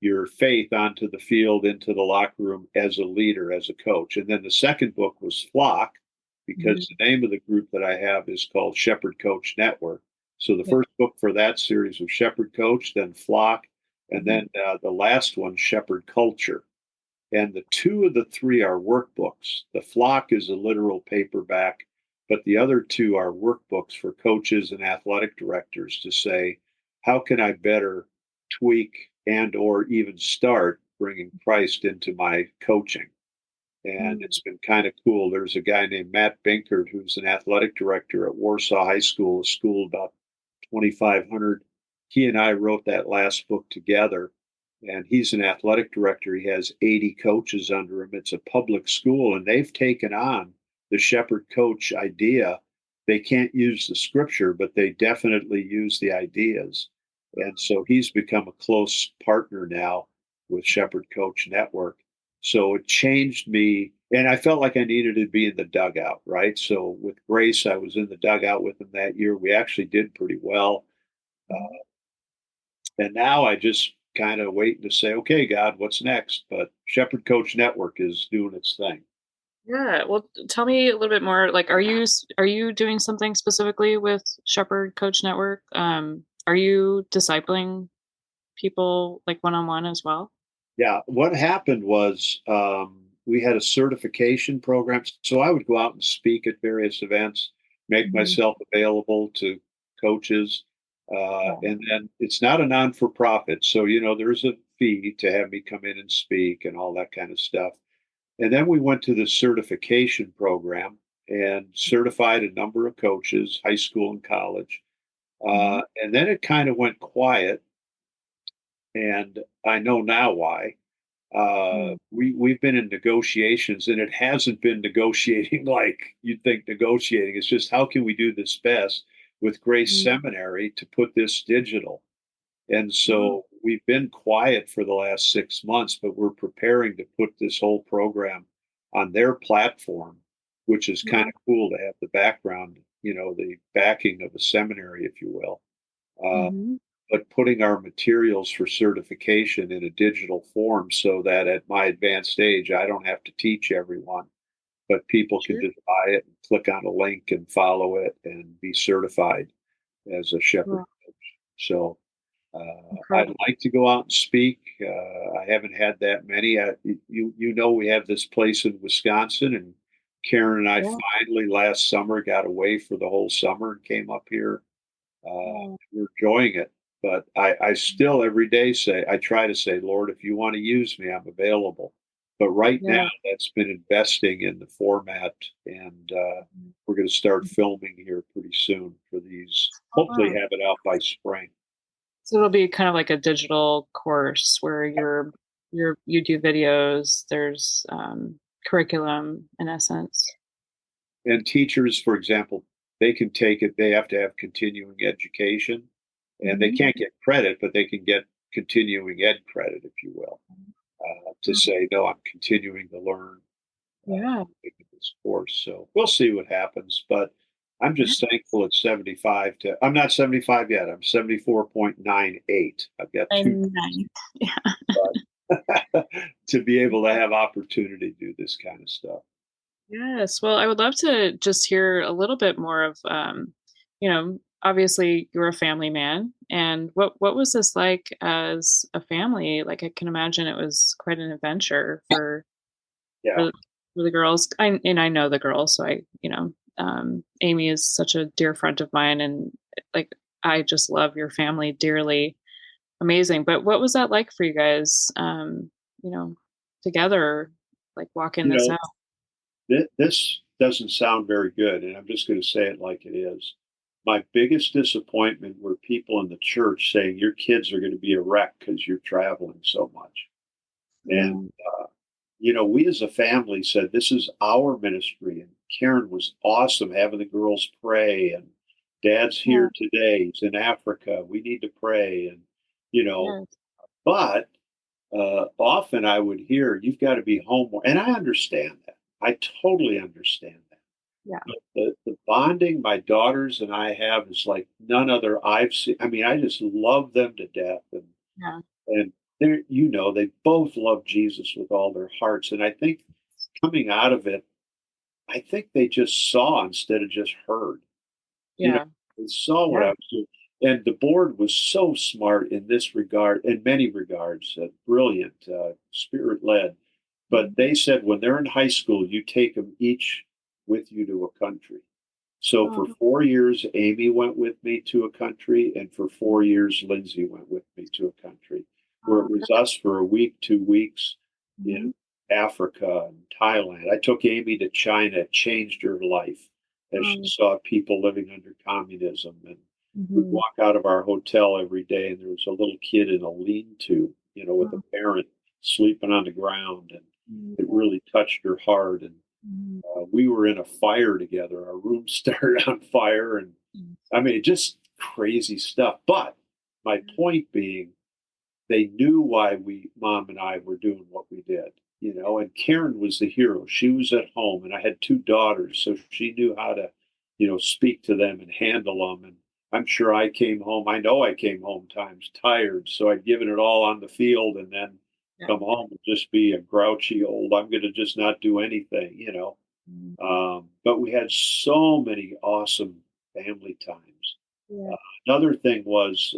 your faith onto the field, into the locker room as a leader, as a coach? And then the second book was Flock, because the name of the group that I have is called Shepherd Coach Network. So the first book for that series was Shepherd Coach, then Flock, and then the last one, Shepherd Culture. And the two of the three are workbooks. The Flock is a literal paperback, but the other two are workbooks for coaches and athletic directors to say, how can I better tweak and or even start bringing Christ into my coaching? And Mm. it's been kind of cool. There's a guy named Matt Binkert, who's an athletic director at Warsaw High School, a school about 2,500. He and I wrote that last book together, and he's an athletic director. He has 80 coaches under him. It's a public school, and they've taken on the shepherd coach idea. They can't use the scripture, but they definitely use the ideas. And so he's become a close partner now with Shepherd Coach Network. So it changed me. And I felt like I needed to be in the dugout, right? So with Grace, I was in the dugout with him that year. We actually did pretty well. Uh, and now I just kind of waiting to say, okay, God, what's next? But Shepherd Coach Network is doing its thing. Yeah. Well, tell me a little bit more. Like, are you doing something specifically with Shepherd Coach Network? Are you discipling people like one on one as well? Yeah, what happened was we had a certification program. So I would go out and speak at various events, make Mhm. myself available to coaches. Yeah. And then it's not a non for profit. So, there's a fee to have me come in and speak and all that kind of stuff. And then we went to the certification program and certified a number of coaches, high school and college. Mhm. And then it kind of went quiet. And I know now why. Mm. We've been in negotiations, and it hasn't been negotiating like you'd think negotiating. It's just how can we do this best with Grace Mm. Seminary to put this digital. And Oh, so we've been quiet for the last 6 months, but we're preparing to put this whole program on their platform, which is kind wow. of cool to have the background, the backing of a seminary, if you will. Uh, Mhm. but putting our materials for certification in a digital form so that at my advanced age, I don't have to teach everyone, but people can Sure. just buy it and click on a link and follow it and be certified as a shepherd Wow. coach. So I'd Incredible. like to go out and speak. I haven't had that many. We have this place in Wisconsin, and Carin and I Yeah. finally last summer got away for the whole summer and came up here. Oh, We're enjoying it, but I still every day I try to say, Lord, if you want to use me, I'm available. But right now, yeah. that's been investing in the format, and we're going to start filming here pretty soon for these. Oh, Hopefully, wow. have it out by spring. So it'll be kind of like a digital course where you do videos, there's, curriculum in essence. And teachers, for example, they can take it. They have to have continuing education, and they Mhm. can't get credit, but they can get continuing ed credit, if you will, to Mm. say, no, I'm continuing to learn Yeah. taking this course. So we'll see what happens. But I'm Yeah. just thankful at 75 I'm not 75 yet. I'm 74.98. I've got two, And nice. Yeah. but to be able to have opportunity to do this kind of stuff. Yes. Well, I would love to just hear a little bit more of, obviously you're a family man, and what was this like as a family? Like, I can imagine it was quite an adventure Yeah. for, for the girls. I know the girls, so Amy is such a dear friend of mine, and like I just love your family dearly. Amazing. But what was that like for you guys? You know, together, like walking You this know, out. this doesn't sound very good, and I'm just going to say it like it is. My biggest disappointment were people in the church saying your kids are going to be a wreck because you're traveling so much. And, Mm. we as a family said, this is our ministry. And Carin was awesome having the girls pray. And dad's Yeah. here today. He's in Africa. We need to pray. And, you know, Yes. but often I would hear, you've got to be home more. And I understand that. I totally understand that. Yeah. But the bonding my daughters and I have is like none other I've seen. I mean, I just love them to death. Yeah. And they both love Jesus with all their hearts. And I think coming out of it, I think they just saw instead of just heard. You know, Yeah. they saw what I Yeah. was doing. And the board was so smart in this regard, in many regards, brilliant, spirit led. But they said when they're in high school, you take them each with you to a country. So for Oh, 4 years, Amy went with me to a country, and for 4 years, Lindsay went with me to a country where it oh, was us for a week, 2 weeks mhm. in Africa and Thailand. I took Amy to China. It changed her life as she Oh, saw people living under communism. And we'd mhm. walk out of our hotel every day, and there was a little kid in a lean-to, with a Oh, parent sleeping on the ground, and mhm. it really touched her heart. And Mhm. we were in a fire together. Our room started on fire, and I mean, just crazy stuff. But my point being, they knew why mom and I were doing what we did, and Carin was the hero. She was at home, and I had two daughters, so she knew how to, speak to them and handle them. And I'm sure I know I came home times tired, so I'd given it all on the field and then Yeah. come home and just be a grouchy old, I'm going to just not do anything. Mhm. But we had so many awesome family times. Yeah. Uh, Another thing was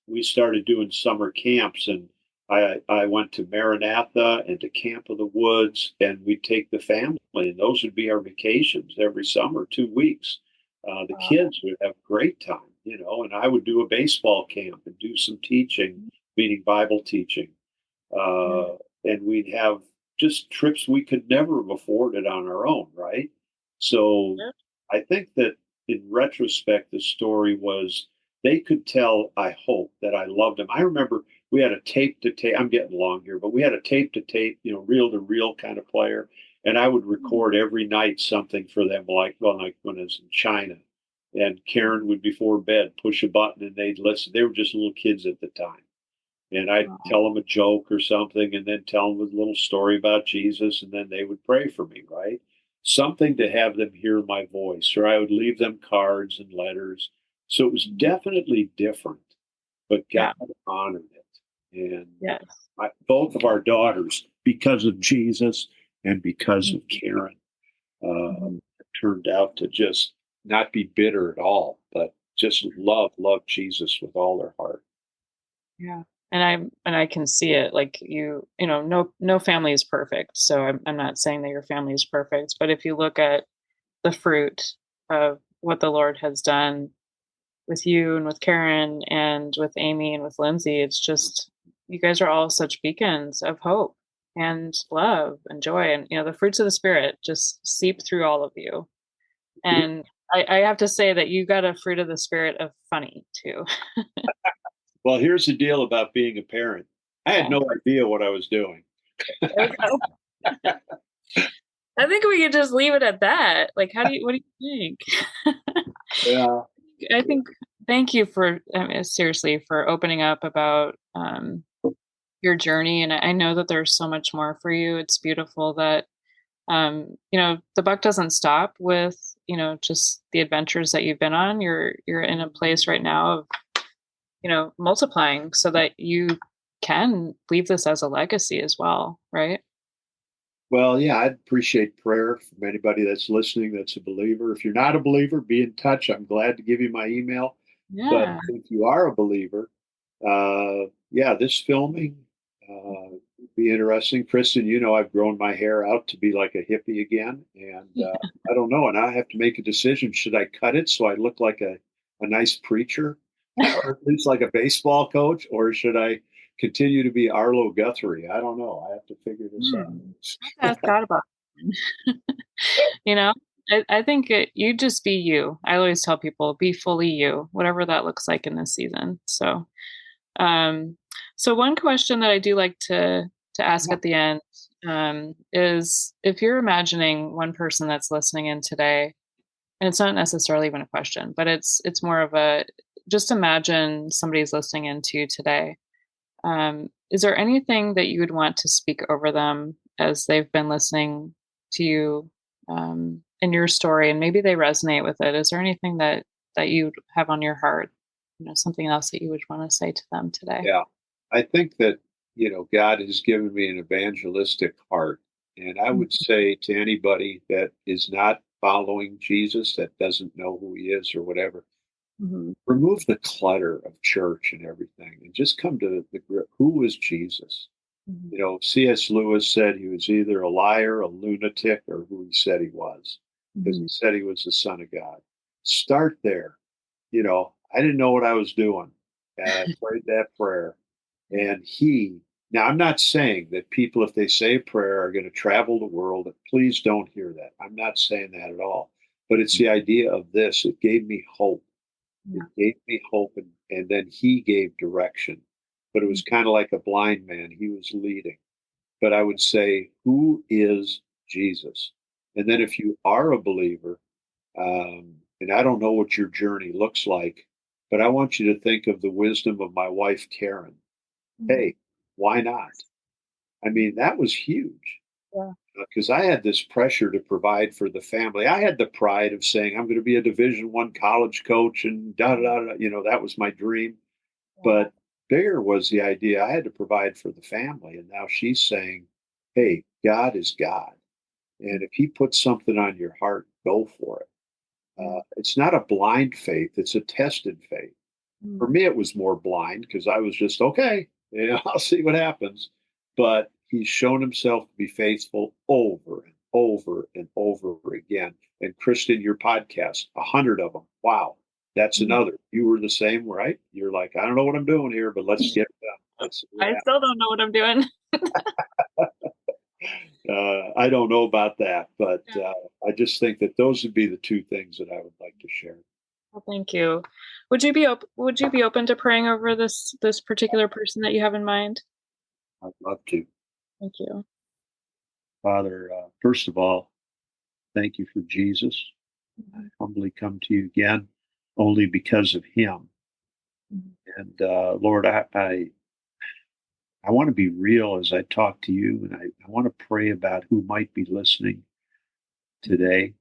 we started doing summer camps, and I went to Maranatha and to Camp of the Woods, and we'd take the family, and those would be our vacations every summer, 2 weeks. The Wow. kids would have a great time, and I would do a baseball camp and do some teaching, meaning Bible teaching. Yeah. Uh, and we'd have just trips we could never have afforded on our own, right? So Yeah. I think that in retrospect, the story was they could tell, I hope, that I loved them. I remember we had a tape to tape, I'm getting long here, but we had a tape to tape, reel to reel kind of player. And I would record every night something for them, like when I was in China. And Carin would, before bed, push a button and they'd listen. They were just little kids at the time, and I'd Wow. tell them a joke or something and then tell them a little story about Jesus, and then they would pray for me, right? Something to have them hear my voice, or I would leave them cards and letters. So it was definitely different, but God Yeah. honored it. And Yes. both of our daughters, because of Jesus and because of Carin, Mhm. turned out to just not be bitter at all, but just love Jesus with all their heart. Yeah. And I can see it, like, no family is perfect, so I'm not saying that your family is perfect, but if you look at the fruit of what the Lord has done with you and with Karen and with Amy and with Lindsay, it's just you guys are all such beacons of hope and love and joy, and the fruits of the spirit just seep through all of you. And I have to say that you got a fruit of the spirit of funny too. Well, here's the deal about being a parent. I had Yeah. no idea what I was doing. There we go. I think we could just leave it at that. Like, what do you think? Yeah. I think thank you for seriously for opening up about your journey, and I know that there's so much more for you. It's beautiful that the buck doesn't stop with just the adventures that you've been on. You're in a place right now of multiplying so that you can leave this as a legacy as well, right? Well, yeah, I'd appreciate prayer from anybody that's listening that's a believer. If you're not a believer, be in touch. I'm glad to give you my email. But Yeah. if you are a believer, yeah, this filming would be interesting. Kristen, I've grown my hair out to be like a hippie again. And I don't know. And I have to make a decision. Should I cut it so I look like a nice preacher, or at least like a baseball coach, or should I continue to be Arlo Guthrie? I don't know. I have to figure this out. Hmm. I thought about You know, I think you just be you. I always tell people, be fully you, whatever that looks like in this season. Um, so one question that I do like to ask at the end is if you're imagining one person that's listening in today, and it's not necessarily even a question, but it's more of a just imagine somebody's listening into you today. Is there anything that you would want to speak over them as they've been listening to you in your story, and maybe they resonate with it? Is there anything that you have on your heart? Something else that you would want to say to them today? Yeah. I think that, God has given me an evangelistic heart. And I would say to anybody that is not following Jesus, that doesn't know who he is or whatever, Mm-hmm. remove the clutter of church and everything and just come to the grip. Who is Jesus? Mhm. C.S. Lewis said he was either a liar, a lunatic, or who he said he was, because he Mhm. said he was the Son of God. Start there. I didn't know what I was doing. And I prayed that prayer. And now I'm not saying that people, if they say a prayer, are going to travel the world. And please don't hear that. I'm not saying that at all. But it's the idea of this. It gave me hope. It Yeah. gave me hope. And then he gave direction. But it was kind of like a blind man. He was leading. But I would say, who is Jesus? And then if you are a believer, and I don't know what your journey looks like, but I want you to think of the wisdom of my wife, Carin. Mhm. Hey, why not? I mean, that was huge Yeah. because I had this pressure to provide for the family. I had the pride of saying I'm going to be a Division I college coach and da da da. That was my dream. Yeah. But bigger was the idea I had to provide for the family. And now she's saying, hey, God is God. And if he puts something on your heart, go for it. Yeah. It's not a blind faith, it's a tested faith. For Mhm. me, it was more blind because I was just, okay, I'll see what happens. But he's shown himself to be faithful over and over and over again. And Kristin, your podcast, 100 of them. Wow. That's Mhm. another. You were the same, right? You're like, I don't know what I'm doing here, but let's get it done. Let's see what I still don't know what I'm doing. I don't know about that, but Yeah. I just think that those would be the two things that I would like to share. Well, thank you. Would you be open to praying over this particular person that you have in mind? I'd love to. Thank you. Father, first of all, thank you for Jesus. I Mhm. humbly come to you again only because of him. Mhm. And Lord, I want to be real as I talk to you, and I want to pray about who might be listening Mhm. today.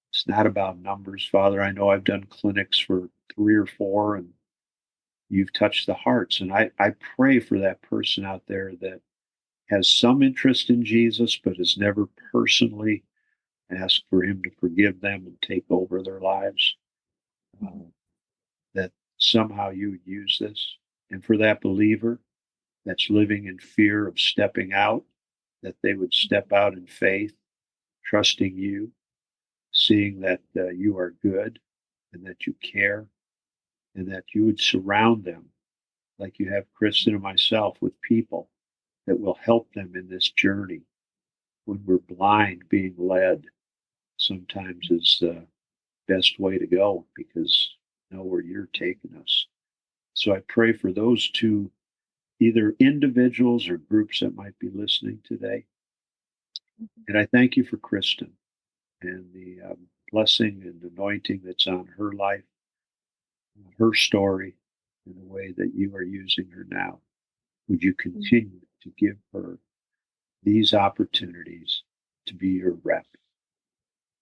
It's not about numbers, Father. I know I've done clinics for 3 or 4, and you've touched the hearts. And I pray for that person out there that has some interest in Jesus, but has never personally asked for him to forgive them and take over their lives. Mhm. That somehow you would use this. And for that believer that's living in fear of stepping out, that they would step out in faith, trusting you, seeing that you are good and that you care, and that you would surround them like you have Kristen and myself with people that will help them in this journey. When we're blind, being led sometimes is the best way to go because you know where you're taking us. So I pray for those two, either individuals or groups that might be listening today. And I thank you for Kristen and the blessing and anointing that's on her life, her story, in the way that you are using her now. Would you continue to give her these opportunities to be your rep?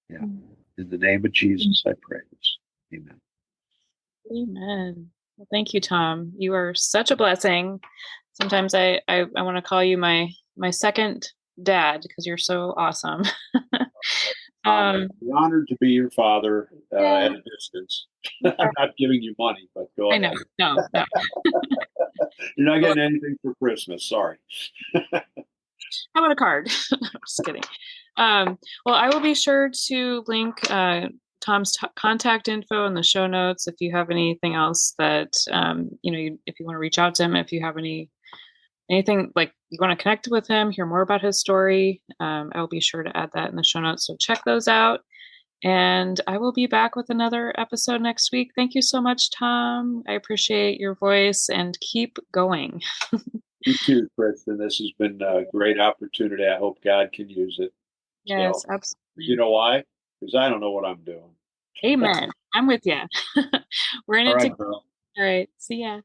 Yeah. Mhm. In the name of Jesus, I pray this. Amen. Amen. Well, thank you, Tom. You are such a blessing. Sometimes I want to call you my second dad because you're so awesome. I'd um, be honored to be your father yeah, at a distance. I'm not giving you money, but go I know. ahead. No, no. You're not getting anything for Christmas. Sorry. How about a card? I'm just kidding. Well, I will be sure to link Tom's contact info in the show notes. If you have anything else that if you want to reach out to him, if you have anything like you want to connect with him, hear more about his story, I will be sure to add that in the show notes. So check those out. And I will be back with another episode next week. Thank you so much, Tom. I appreciate your voice and keep going. You too, Kristen. This has been a great opportunity. I hope God can use it. Yes, So, you absolutely. know why? Because I don't know what I'm doing. Amen. I'm with you. We're in All it right, together. girl. All right. See ya.